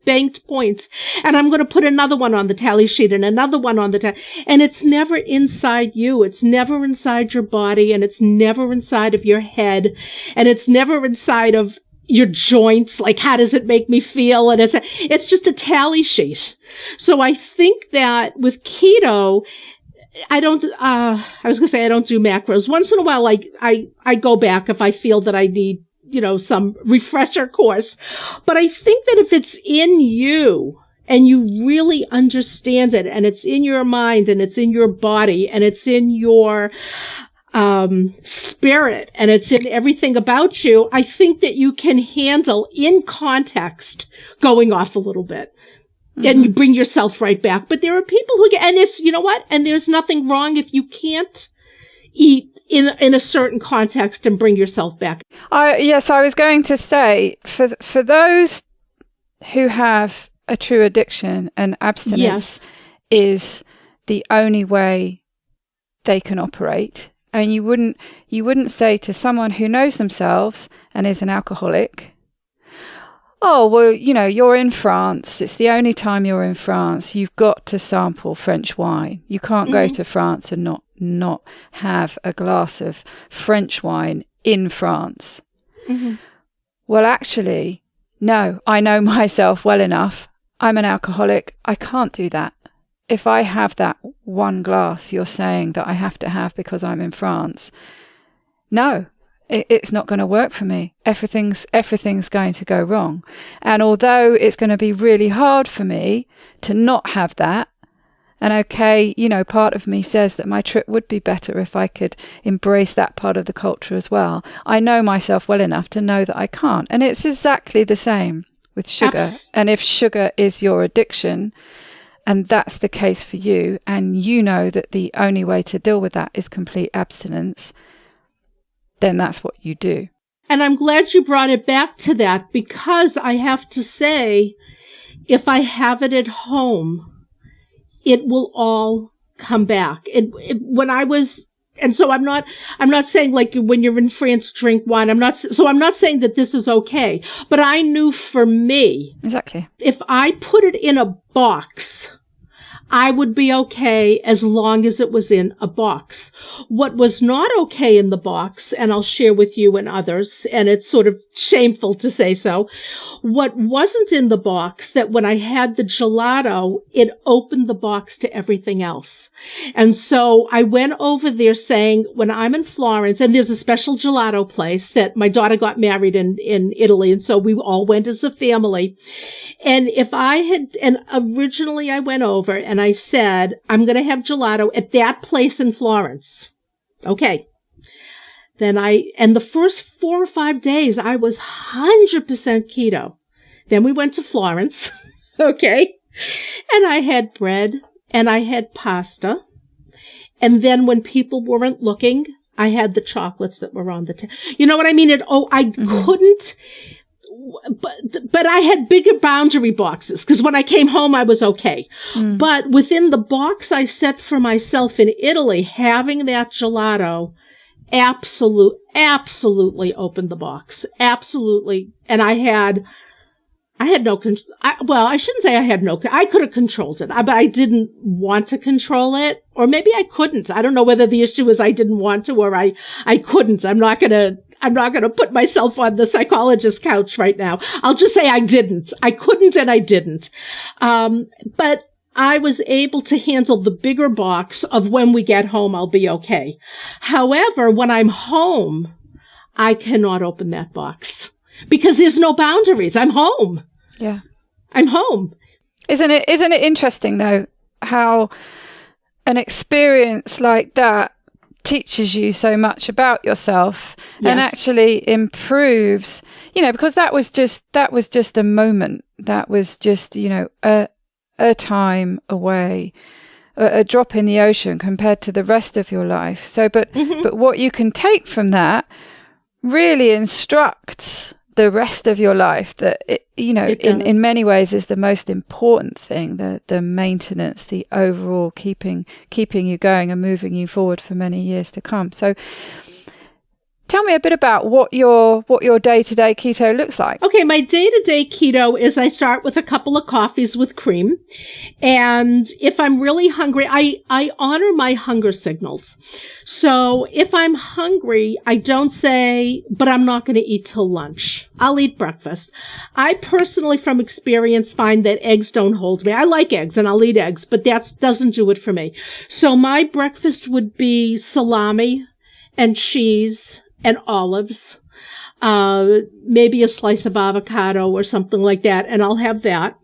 banked points, and I'm going to put another one on the tally sheet and another one on the tally. And it's never inside you. It's never inside your body, and it's never inside of your head, and it's never inside of your joints, like how does it make me feel? And it's just a tally sheet. So I think that with keto, I don't do macros. Once in a while, I go back if I feel that I need, some refresher course. But I think that if it's in you and you really understand it, and it's in your mind, and it's in your body, and it's in your spirit, and it's in everything about you, I think that you can handle in context going off a little bit. And you bring yourself right back. But there are people who get, and it's, and there's nothing wrong if you can't eat in a certain context and bring yourself back. Yes, I was going to say, for those who have a true addiction, and abstinence is the only way they can operate. And you wouldn't say to someone who knows themselves and is an alcoholic, oh, well, you're in France. It's the only time you're in France. You've got to sample French wine. You can't go to France and not have a glass of French wine in France. Well, actually, no, I know myself well enough. I'm an alcoholic. I can't do that. If I have that one glass you're saying that I have to have because I'm in France, no, it's not going to work for me. Everything's going to go wrong. And although it's going to be really hard for me to not have that, and okay, part of me says that my trip would be better if I could embrace that part of the culture as well, I know myself well enough to know that I can't. And it's exactly the same with sugar. And if sugar is your addiction, and that's the case for you, and you know that the only way to deal with that is complete abstinence, then that's what you do. And I'm glad you brought it back to that, because I have to say, if I have it at home, it will all come back. When I was, and so I'm not saying like when you're in France, drink wine. I'm not saying that this is okay, but I knew for me, exactly, if I put it in a box, I would be okay as long as it was in a box. What was not okay in the box, and I'll share with you and others, and it's sort of shameful to say so, what wasn't in the box, that when I had the gelato, it opened the box to everything else. And so I went over there saying, when I'm in Florence, and there's a special gelato place that my daughter got married in Italy, and so we all went as a family. And originally I went over and I said, I'm going to have gelato at that place in Florence. Okay. And the first 4 or 5 days, I was 100% keto. Then we went to Florence. Okay. And I had bread and I had pasta. And then when people weren't looking, I had the chocolates that were on the table. You know what I mean? Couldn't. But I had bigger boundary boxes because when I came home, I was okay. But within the box I set for myself in Italy, having that gelato absolutely opened the box. Absolutely. And I had no control. I shouldn't say I had no, I could have controlled it, but I didn't want to control it, or maybe I couldn't. I don't know whether the issue was I didn't want to or I couldn't. I'm not going to put myself on the psychologist's couch right now. I'll just say I didn't. I couldn't and I didn't. But I was able to handle the bigger box of when we get home, I'll be okay. However, when I'm home, I cannot open that box because there's no boundaries. I'm home. Yeah. I'm home. Isn't it interesting though, how an experience like that teaches you so much about yourself and actually improves, because that was just a moment. That was just, a time away, a drop in the ocean compared to the rest of your life. So, but what you can take from that really instructs the rest of your life that, in many ways is the most important thing, the maintenance, the overall keeping you going and moving you forward for many years to come. So tell me a bit about what your day-to-day keto looks like. Okay, my day-to-day keto is I start with a couple of coffees with cream. And if I'm really hungry, I honor my hunger signals. So if I'm hungry, I don't say, but I'm not going to eat till lunch. I'll eat breakfast. I personally, from experience, find that eggs don't hold me. I like eggs and I'll eat eggs, but that doesn't do it for me. So my breakfast would be salami and cheese and olives, maybe a slice of avocado or something like that, and I'll have that.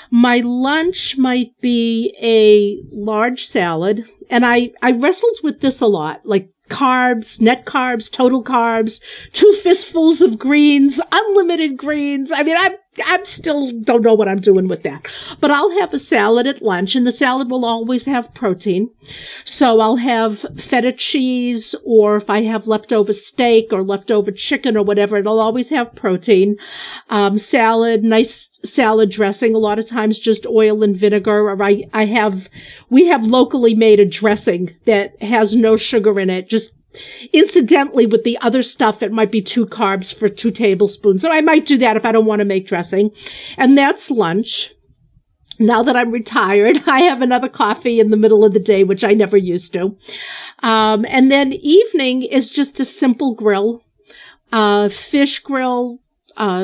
My lunch might be a large salad, and I wrestled with this a lot, like carbs, net carbs, total carbs, 2 fistfuls of greens, unlimited greens. I mean, I'm still don't know what I'm doing with that. But I'll have a salad at lunch, and the salad will always have protein. So I'll have feta cheese, or if I have leftover steak or leftover chicken or whatever, it'll always have protein. Salad, nice salad dressing, a lot of times just oil and vinegar, or we have locally made a dressing that has no sugar in it, just incidentally, with the other stuff, it might be 2 carbs for 2 tablespoons. So I might do that if I don't want to make dressing. And that's lunch. Now that I'm retired, I have another coffee in the middle of the day, which I never used to. And then evening is just a simple grill, fish grill,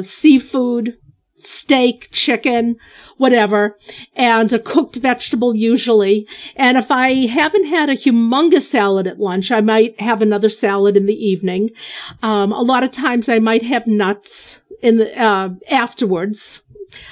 seafood, steak, chicken, whatever, and a cooked vegetable usually. And if I haven't had a humongous salad at lunch, I might have another salad in the evening. A lot of times I might have nuts in the afterwards.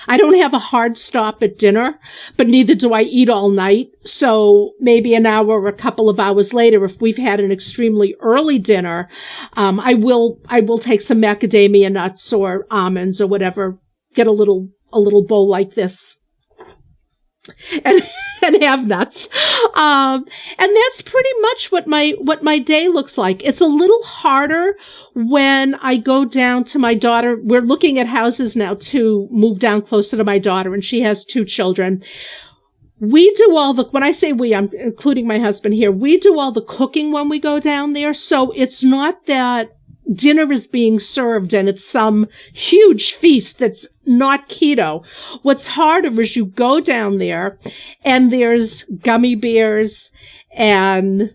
I don't have a hard stop at dinner, but neither do I eat all night. So maybe an hour or a couple of hours later, if we've had an extremely early dinner, I will take some macadamia nuts or almonds or whatever, get a little bowl like this and have nuts. And that's pretty much what my day looks like. It's a little harder when I go down to my daughter. We're looking at houses now to move down closer to my daughter, and she has 2 children. We do when I say we, I'm including my husband here, we do all the cooking when we go down there. So it's not that dinner is being served and it's some huge feast that's not keto. What's harder is you go down there and there's gummy bears and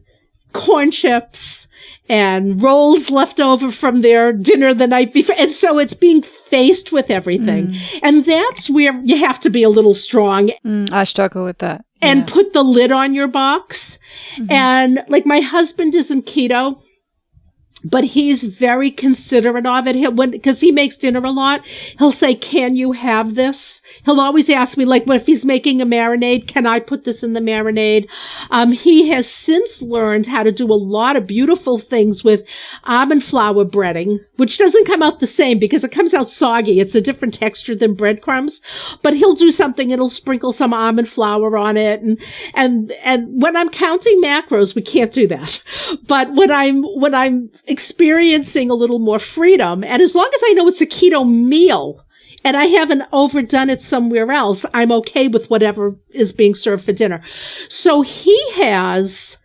corn chips and rolls left over from their dinner the night before. And so it's being faced with everything. And that's where you have to be a little strong. I struggle with that. And put the lid on your box. And like my husband isn't keto, but he's very considerate of it. Because he makes dinner a lot, he'll say, "Can you have this?" He'll always ask me, like, if he's making a marinade, "Can I put this in the marinade?" He has since learned how to do a lot of beautiful things with almond flour breading, which doesn't come out the same because it comes out soggy. It's a different texture than breadcrumbs. But he'll do something, it'll sprinkle some almond flour on it. And when I'm counting macros, we can't do that. But when I'm experiencing a little more freedom, and as long as I know it's a keto meal and I haven't overdone it somewhere else, I'm okay with whatever is being served for dinner. So he has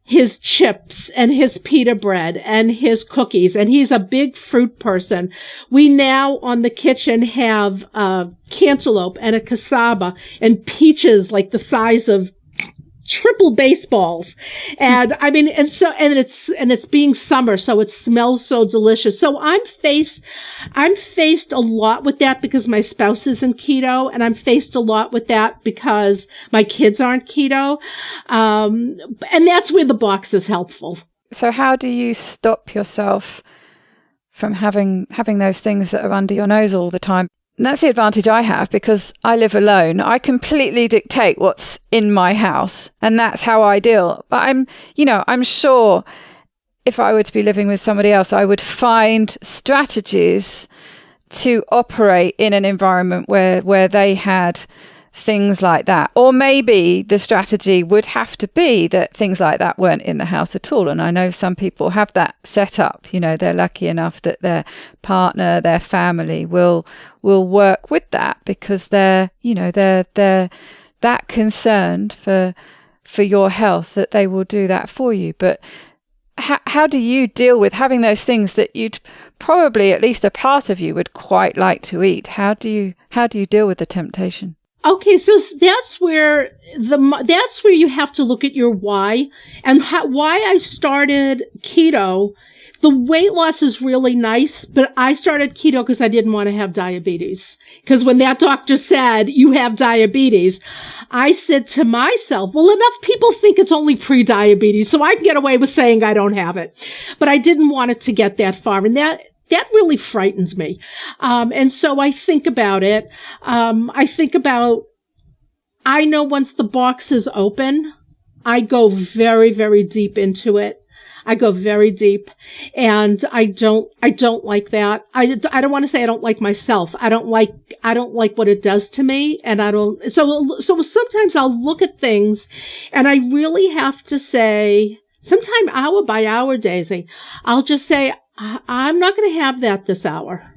his chips and his pita bread and his cookies, and he's a big fruit person. We now on the kitchen have a cantaloupe and a cassava and peaches like the size of triple baseballs. And I mean, and it's being summer, so it smells so delicious. So I'm faced a lot with that because my spouse isn't keto, and I'm faced a lot with that because my kids aren't keto. And that's where the box is helpful. So how do you stop yourself from having those things that are under your nose all the time? And that's the advantage I have because I live alone. I completely dictate what's in my house, and that's how I deal. But I'm sure if I were to be living with somebody else, I would find strategies to operate in an environment where they had things like that. Or maybe the strategy would have to be that things like that weren't in the house at all. And I know some people have that set up. They're lucky enough that their partner, their family will work with that because they're that concerned for your health that they will do that for you. But how do you deal with having those things that you'd probably, at least a part of you, would quite like to eat? How do you deal with the temptation? Okay, so that's where you have to look at your why and why I started keto. The weight loss is really nice, but I started keto because I didn't want to have diabetes. Because when that doctor said, "You have diabetes," I said to myself, well, enough people think it's only pre-diabetes, so I can get away with saying I don't have it. But I didn't want it to get that far. And that really frightens me. And so I think about it. I know once the box is open, I go very, very deep into it. I go very deep, and I don't like that. I don't want to say I don't like myself. I don't like what it does to me, and so sometimes I'll look at things and I really have to say, sometime hour by hour, Daisy, I'll just say, I'm not going to have that this hour.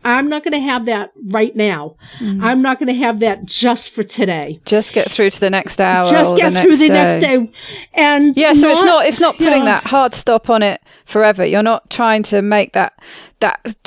I'm not going to have that right now. I'm not going to have that just for today. Just get through to the next hour. Just get through the next day. And so it's not putting that hard stop on it forever. You're not trying to make that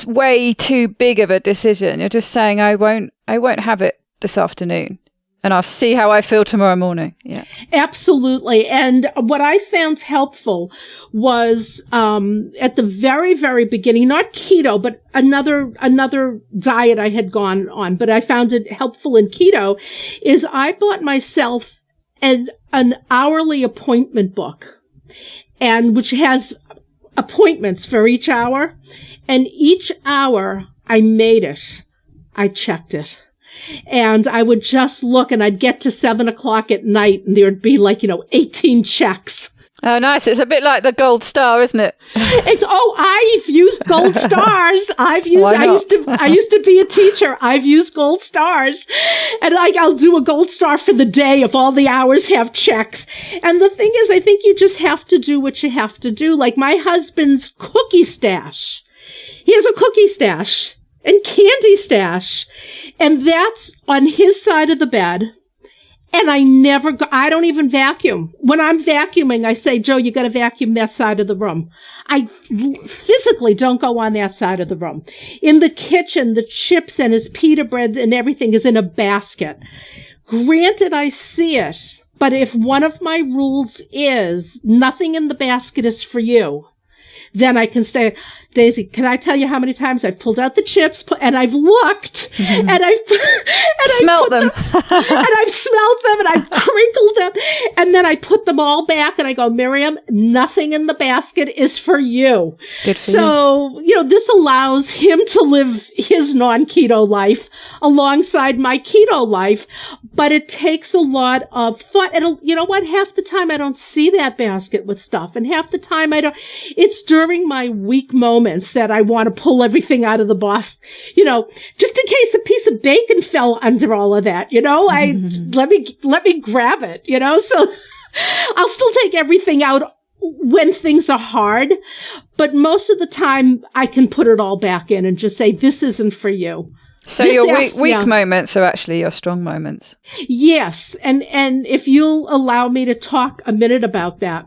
way too big of a decision. You're just saying, I won't have it this afternoon, and I'll see how I feel tomorrow morning. Yeah, absolutely. And what I found helpful was at the very, very beginning, not keto, but another diet I had gone on, but I found it helpful in keto, is I bought myself an hourly appointment book, and which has appointments for each hour. And each hour I made it. I checked it. And I would just look, and I'd get to 7:00 at night, and there'd be 18 checks. Oh, nice. It's a bit like the gold star, isn't it? I've used gold stars. I used to be a teacher. I've used gold stars. And I'll do a gold star for the day if all the hours have checks. And the thing is, I think you just have to do what you have to do. Like my husband's cookie stash. He has a cookie stash and candy stash. And that's on his side of the bed. And I don't even vacuum. When I'm vacuuming, I say, Joe, you got to vacuum that side of the room. I physically don't go on that side of the room. In the kitchen, the chips and his pita bread and everything is in a basket. Granted, I see it, but if one of my rules is nothing in the basket is for you, then I can say, Daisy, can I tell you how many times I've pulled out the chips and I've looked and I've smelled them and I've smelled them and I've crinkled them and then I put them all back and I go, Miriam, nothing in the basket is for you. Good for you. This allows him to live his non-keto life alongside my keto life, but it takes a lot of thought. And you know what? Half the time I don't see that basket with stuff, and half the time I don't. It's during my weak moments that I want to pull everything out of the box, just in case a piece of bacon fell under all of that, let me grab it, so I'll still take everything out when things are hard, but most of the time I can put it all back in and just say, this isn't for you. So your weak moments are actually your strong moments. Yes. And if you'll allow me to talk a minute about that.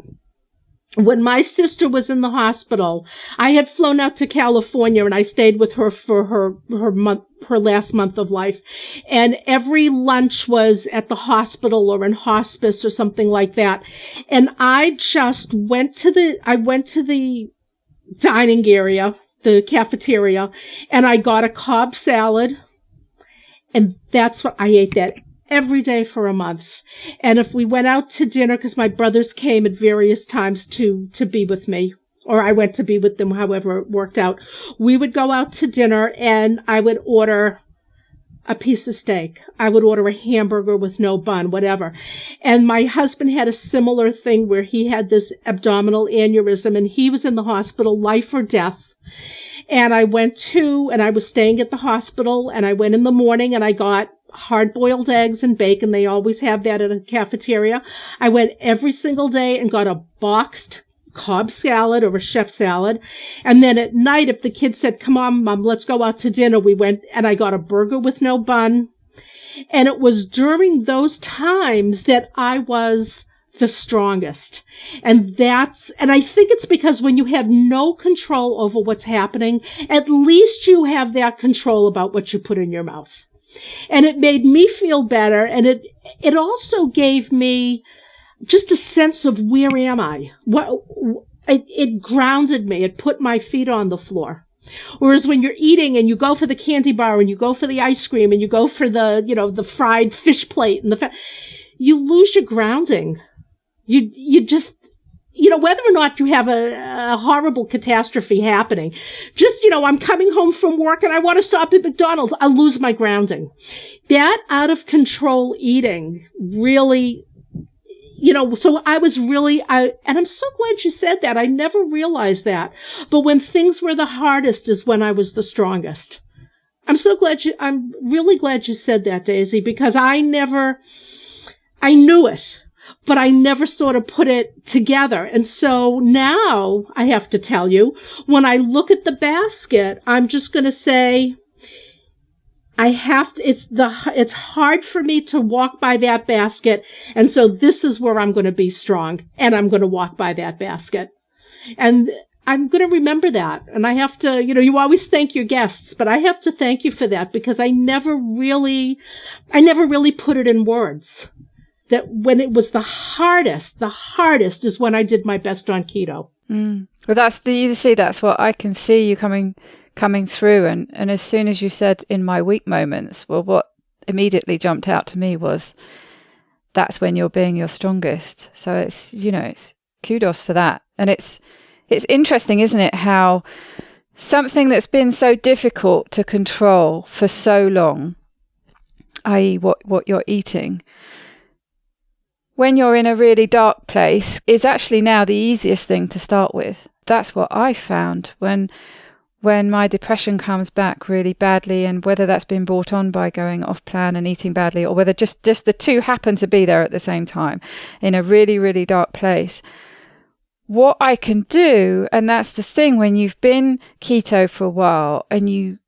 When my sister was in the hospital, I had flown out to California and I stayed with her for her last month of life. And every lunch was at the hospital or in hospice or something like that. And I just went to the dining area, the cafeteria, and I got a Cobb salad. And that's what I ate that every day for a month. And if we went out to dinner, because my brothers came at various times to be with me, or I went to be with them, however it worked out, we would go out to dinner and I would order a piece of steak. I would order a hamburger with no bun, whatever. And my husband had a similar thing where he had this abdominal aneurysm and he was in the hospital, life or death. And I was staying at the hospital and I went in the morning and I got hard-boiled eggs and bacon. They always have that at a cafeteria. I went every single day and got a boxed Cobb salad or a chef salad. And then at night, if the kids said, come on, Mom, let's go out to dinner, we went and I got a burger with no bun. And it was during those times that I was the strongest. And I think it's because when you have no control over what's happening, at least you have that control about what you put in your mouth. And it made me feel better. And it also gave me just a sense of where am I? It grounded me. It put my feet on the floor. Whereas when you're eating and you go for the candy bar and you go for the ice cream and you go for the fried fish plate and you lose your grounding. You just, whether or not you have a horrible catastrophe happening, just, I'm coming home from work and I want to stop at McDonald's, I lose my grounding. That out of control eating really, so I was really, and I'm so glad you said that. I never realized that. But when things were the hardest is when I was the strongest. I'm really glad you said that, Daisy, because I knew it. But I never sort of put it together. And so now I have to tell you, when I look at the basket, I'm just going to say, it's hard for me to walk by that basket. And so this is where I'm going to be strong and I'm going to walk by that basket. And I'm going to remember that. And I have to, you always thank your guests, but I have to thank you for that because I never really put it in words. That when it was the hardest is when I did my best on keto. Well, that's what I can see you coming through. And as soon as you said in my weak moments, well, what immediately jumped out to me was that's when you're being your strongest. So it's kudos for that. And it's interesting, isn't it? How something that's been so difficult to control for so long, i.e. what you're eating, when you're in a really dark place, is actually now the easiest thing to start with. That's what I found when my depression comes back really badly, and whether that's been brought on by going off plan and eating badly, or whether just the two happen to be there at the same time in a really, really dark place. What I can do, and that's the thing when you've been keto for a while and you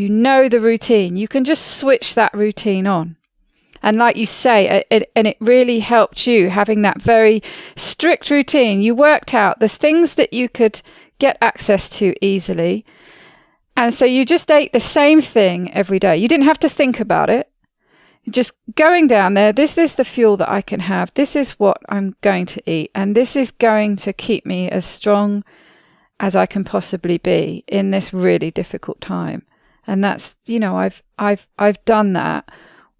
know the routine, you can just switch that routine on. And like you say, it really helped you having that very strict routine. You worked out the things that you could get access to easily. And so you just ate the same thing every day. You didn't have to think about it. Just going down there, this is the fuel that I can have. This is what I'm going to eat. And this is going to keep me as strong as I can possibly be in this really difficult time. And that's, I've done that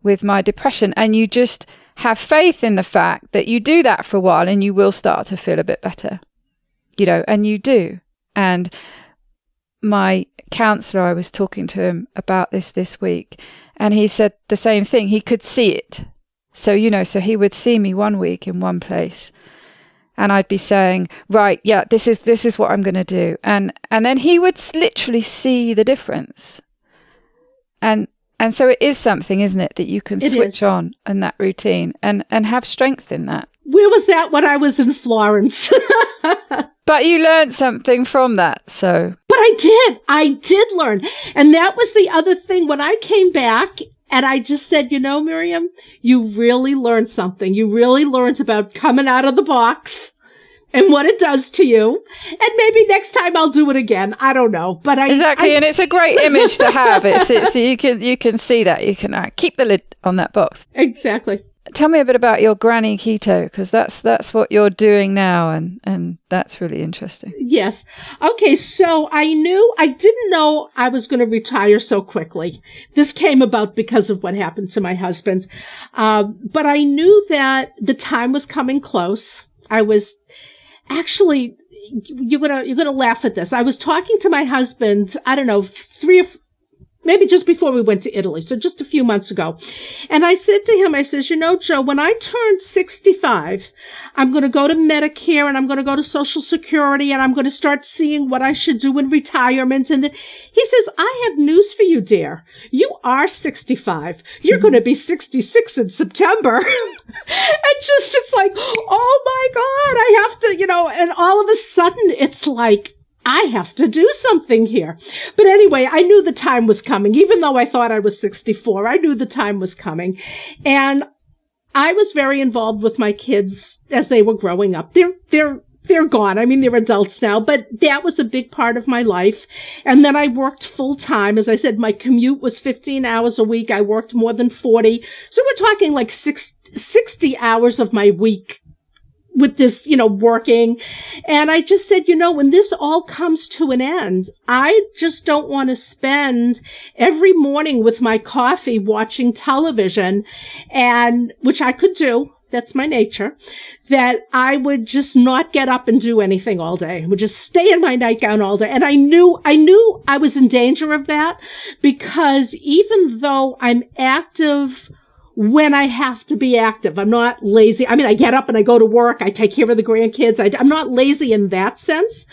with my depression. And you just have faith in the fact that you do that for a while and you will start to feel a bit better, and you do. And my counselor, I was talking to him about this week, and he said the same thing. He could see it. So, so he would see me one week in one place, and I'd be saying, right, yeah, this is what I'm going to do. And then he would literally see the difference. And so it is something, isn't it, that you can switch on in that routine and have strength in that. Where was that when I was in Florence? But you learned something from that, so. But I did learn. And that was the other thing. When I came back and I just said, Miriam, you really learned something. You really learned about coming out of the box and what it does to you. And maybe next time I'll do it again. I don't know. But Exactly. And it's a great image to have. So you can see that. You can keep the lid on that box. Exactly. Tell me a bit about your granny keto, because that's what you're doing now, and that's really interesting. Yes. Okay, so I didn't know I was going to retire so quickly. This came about because of what happened to my husband. But I knew that the time was coming close. I was actually, you're gonna laugh at this. I was talking to my husband, I don't know, maybe just before we went to Italy, so just a few months ago. And I said to him, I says, Joe, when I turn 65, I'm going to go to Medicare and I'm going to go to Social Security and I'm going to start seeing what I should do in retirement. And he says, I have news for you, dear. You are 65. You're going to be 66 in September. And just, it's like, oh my God, I have to, and all of a sudden it's like, I have to do something here. But anyway, I knew the time was coming. Even though I thought I was 64, I knew the time was coming. And I was very involved with my kids as they were growing up. They're gone. I mean, they're adults now, but that was a big part of my life. And then I worked full time. As I said, my commute was 15 hours a week. I worked more than 40. So we're talking like 60 hours of my week with this, working. And I just said, when this all comes to an end, I just don't want to spend every morning with my coffee watching television, and which I could do. That's my nature, that I would just not get up and do anything all day. I would just stay in my nightgown all day. And I knew I was in danger of that, because even though I'm active when I have to be active, I'm not lazy. I mean, I get up and I go to work. I take care of the grandkids. I'm not lazy in that sense,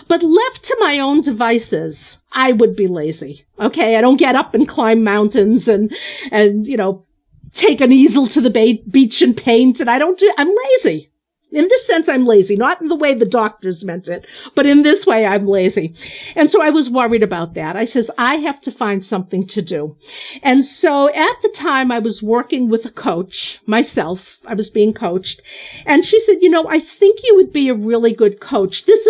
but left to my own devices, I would be lazy. Okay. I don't get up and climb mountains and take an easel to the beach and paint. And I'm lazy. In this sense, I'm lazy, not in the way the doctors meant it, but in this way, I'm lazy. And so I was worried about that. I says, I have to find something to do. And so at the time I was working with a coach myself. I was being coached. And she said, I think you would be a really good coach. This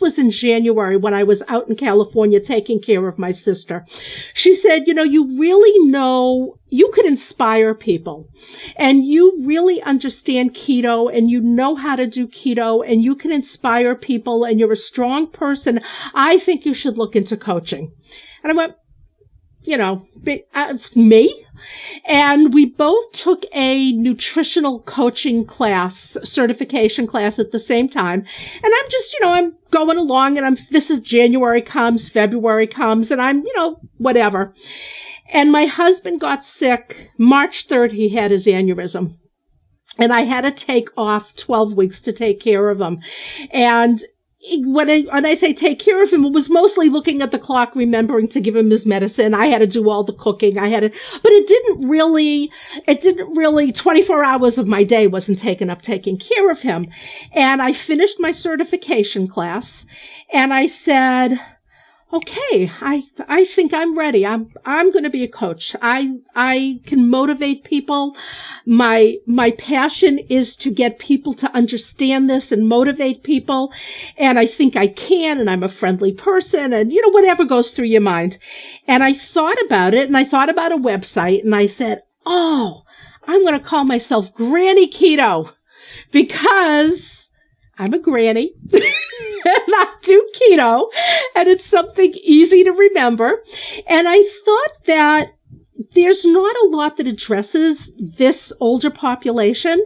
was in January when I was out in California taking care of my sister. She said, you really know, you could inspire people, and you really understand keto, and you know how to do keto, and you can inspire people, and you're a strong person. I think you should look into coaching. And I went, me? And we both took a nutritional coaching class, certification class at the same time. And I'm just, I'm going along, and this is January comes, February comes, and I'm, whatever. And my husband got sick. March 3rd, he had his aneurysm. And I had to take off 12 weeks to take care of him. And when I say take care of him, it was mostly looking at the clock, remembering to give him his medicine. I had to do all the cooking. But it didn't really, 24 hours of my day wasn't taken up taking care of him. And I finished my certification class, and I said, okay, I think I'm ready. I'm going to be a coach. I can motivate people. My passion is to get people to understand this and motivate people. And I think I can, and I'm a friendly person, and, whatever goes through your mind. And I thought about it, and I thought about a website, and I said, oh, I'm going to call myself Granny Keto, because I'm a granny and I do keto, and it's something easy to remember. And I thought that there's not a lot that addresses this older population.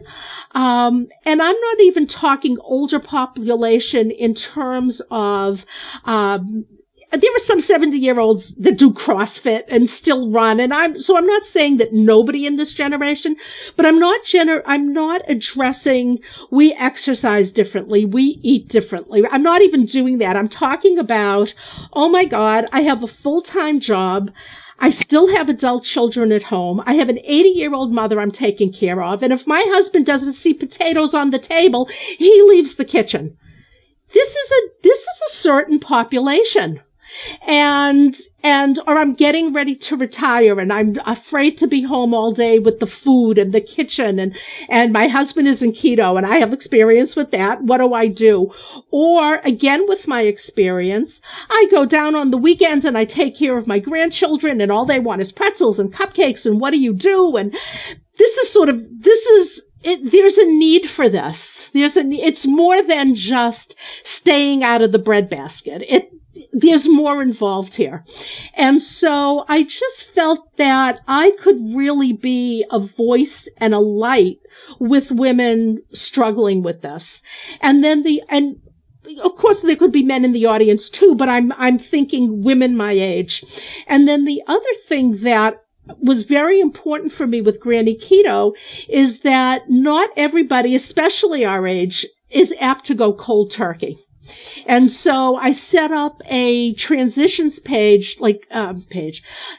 And I'm not even talking older population in terms of, there are some 70-year-olds that do CrossFit and still run. And I'm not saying that nobody in this generation, but I'm not addressing we exercise differently. We eat differently. I'm not even doing that. I'm talking about, oh my God, I have a full-time job. I still have adult children at home. I have an 80-year-old mother I'm taking care of. And if my husband doesn't see potatoes on the table, he leaves the kitchen. This is a certain population. Or I'm getting ready to retire and I'm afraid to be home all day with the food and the kitchen and my husband is in keto and I have experience with that. What do I do? Or again, with my experience, I go down on the weekends and I take care of my grandchildren and all they want is pretzels and cupcakes and what do you do? And there's a need for this. It's more than just staying out of the breadbasket. There's more involved here. And so I just felt that I could really be a voice and a light with women struggling with this. And then and of course there could be men in the audience too, but I'm thinking women my age. And then the other thing that was very important for me with Granny Keto is that not everybody, especially our age, is apt to go cold turkey. And so I set up a transitions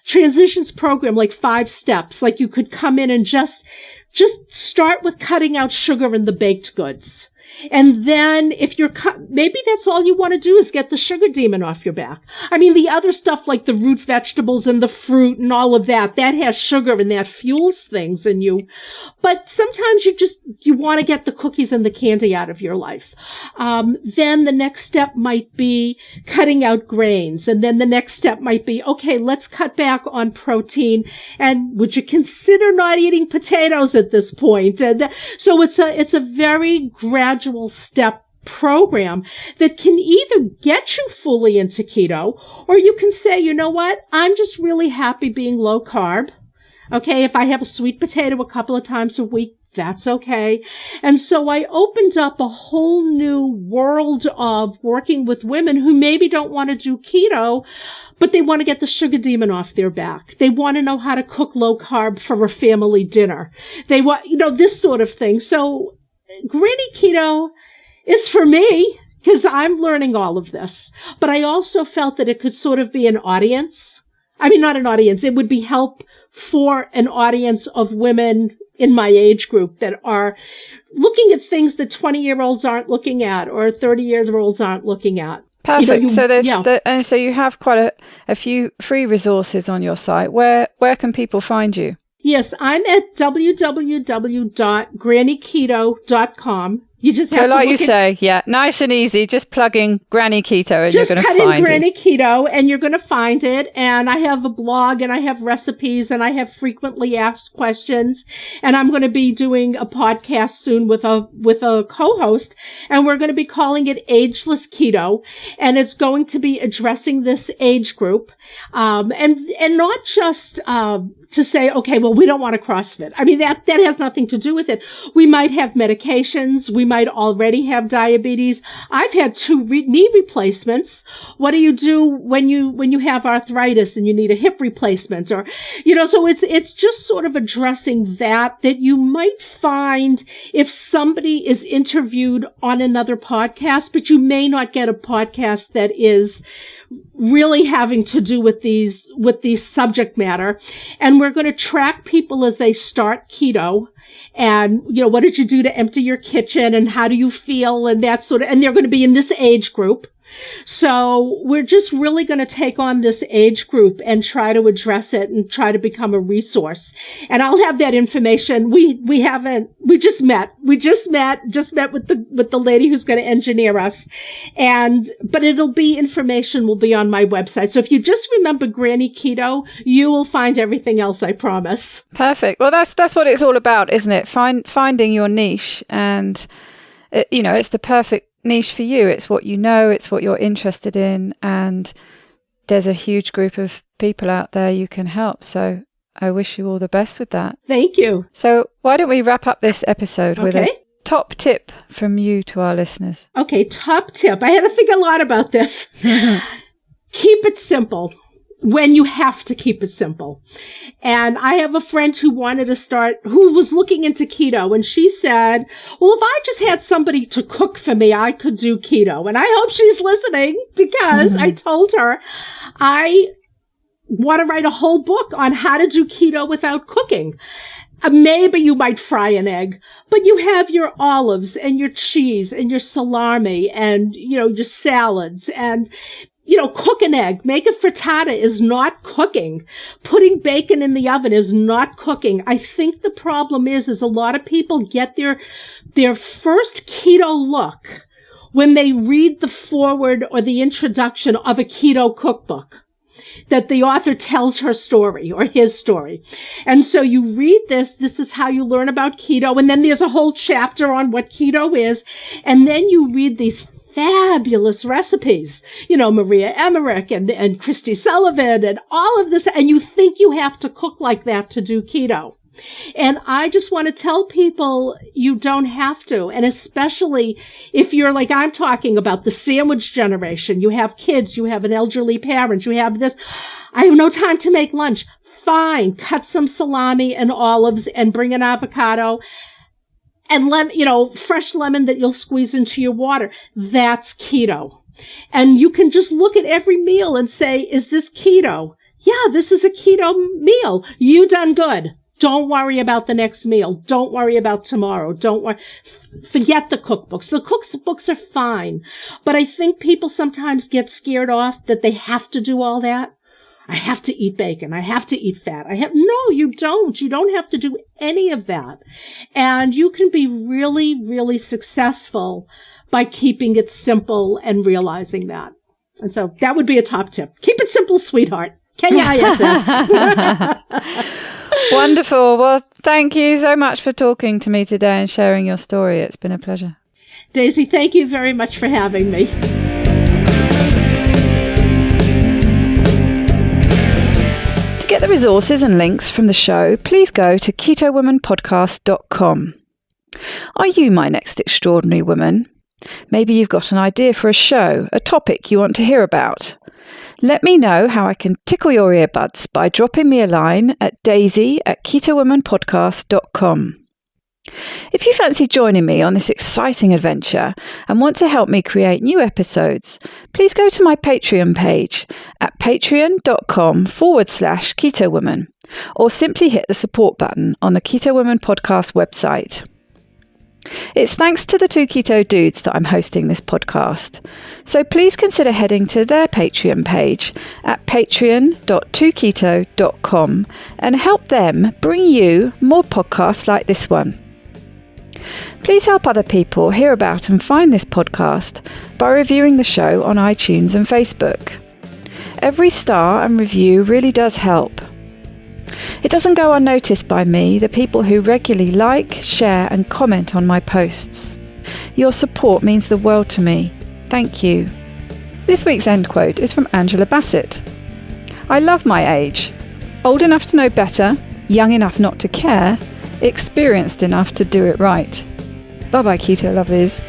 transitions program, like 5 steps. Like you could come in and just start with cutting out sugar in the baked goods. And then if maybe that's all you want to do is get the sugar demon off your back. I mean, the other stuff like the root vegetables and the fruit and all of that has sugar and that fuels things in you. But sometimes you want to get the cookies and the candy out of your life. Then the next step might be cutting out grains. And then the next step might be, okay, let's cut back on protein. And would you consider not eating potatoes at this point? And so it's a very gradual step program that can either get you fully into keto, or you can say, you know what, I'm just really happy being low carb. Okay, if I have a sweet potato a couple of times a week, that's okay. And so I opened up a whole new world of working with women who maybe don't want to do keto, but they want to get the sugar demon off their back. They want to know how to cook low carb for a family dinner. They want, this sort of thing. So Granny Keto is for me because I'm learning all of this, but I also felt that it could sort of be an audience. I mean, not an audience. It would be help for an audience of women in my age group that are looking at things that 20-year-olds aren't looking at or 30-year-olds aren't looking at. Perfect. So you have quite a few free resources on your site. Where can people find you? Yes, I'm at www.grannyketo.com. You just have to say, nice and easy, just plug in Granny Keto and just you're going to find it. Just cut in Granny Keto and you're going to find it. And I have a blog and I have recipes and I have frequently asked questions. And I'm going to be doing a podcast soon with a co-host. And we're going to be calling it Ageless Keto. And it's going to be addressing this age group. And not just, to say, okay, well, we don't want to CrossFit. I mean, that has nothing to do with it. We might have medications. We might already have diabetes. I've had 2 knee replacements. What do you do when you have arthritis and you need a hip replacement? Or, so it's just sort of addressing that you might find if somebody is interviewed on another podcast, but you may not get a podcast that is really having to do with these subject matter. And we're going to track people as they start keto. And, what did you do to empty your kitchen and how do you feel and that sort of, and they're going to be in this age group. So we're just really going to take on this age group and try to address it and try to become a resource. And I'll have that information. We just met with the lady who's going to engineer us. But information will be on my website. So if you just remember Granny Keto, you will find everything else, I promise. Perfect. Well, that's what it's all about, isn't it? Finding your niche, and it's the perfect niche for you. It's what you know, it's what you're interested in, and there's a huge group of people out there you can help. So I wish you all the best with that. Thank you. So why don't we wrap up this episode with a top tip from you to our listeners? Okay, top tip. I had to think a lot about this. Keep it simple when you have to keep it simple. And I have a friend who was looking into keto, and she said, well, if I just had somebody to cook for me, I could do keto. And I hope she's listening, because I told her I want to write a whole book on how to do keto without cooking. Maybe you might fry an egg, but you have your olives and your cheese and your salami and, your salads and, cook an egg. Make a frittata is not cooking. Putting bacon in the oven is not cooking. I think the problem is a lot of people get their first keto look when they read the foreword or the introduction of a keto cookbook that the author tells her story or his story. And so you read this is how you learn about keto. And then there's a whole chapter on what keto is. And then you read these fabulous recipes, Maria Emmerich and Christy Sullivan and all of this. And you think you have to cook like that to do keto. And I just want to tell people you don't have to. And especially if you're like I'm talking about, the sandwich generation, you have kids, you have an elderly parent, you have this. I have no time to make lunch. Fine. Cut some salami and olives and bring an avocado and fresh lemon that you'll squeeze into your water. That's keto. And you can just look at every meal and say, is this keto? Yeah, this is a keto meal. You done good. Don't worry about the next meal. Don't worry about tomorrow. Don't worry. Forget the cookbooks. The cookbooks are fine. But I think people sometimes get scared off that they have to do all that. I have to eat bacon. I have to eat fat. No, you don't. You don't have to do any of that. And you can be really, really successful by keeping it simple and realizing that. And so that would be a top tip. Keep it simple, sweetheart. Kenya ISS. Wonderful. Well, thank you so much for talking to me today and sharing your story. It's been a pleasure. Daisy, thank you very much for having me. To get the resources and links from the show, please go to ketowomanpodcast.com. Are you my next extraordinary woman? Maybe you've got an idea for a show, a topic you want to hear about. Let me know how I can tickle your earbuds by dropping me a line at daisy@ketowomanpodcast.com. If you fancy joining me on this exciting adventure and want to help me create new episodes, please go to my Patreon page at patreon.com/KetoWoman, or simply hit the support button on the Keto Woman podcast website. It's thanks to the Two Keto Dudes that I'm hosting this podcast, so please consider heading to their Patreon page at patreon.2keto.com and help them bring you more podcasts like this one. Please help other people hear about and find this podcast by reviewing the show on iTunes and Facebook. Every star and review really does help. It doesn't go unnoticed by me, the people who regularly like, share and comment on my posts. Your support means the world to me. Thank you. This week's end quote is from Angela Bassett. I love my age. Old enough to know better, young enough not to care, experienced enough to do it right. Bye-bye, Keto Lovelies.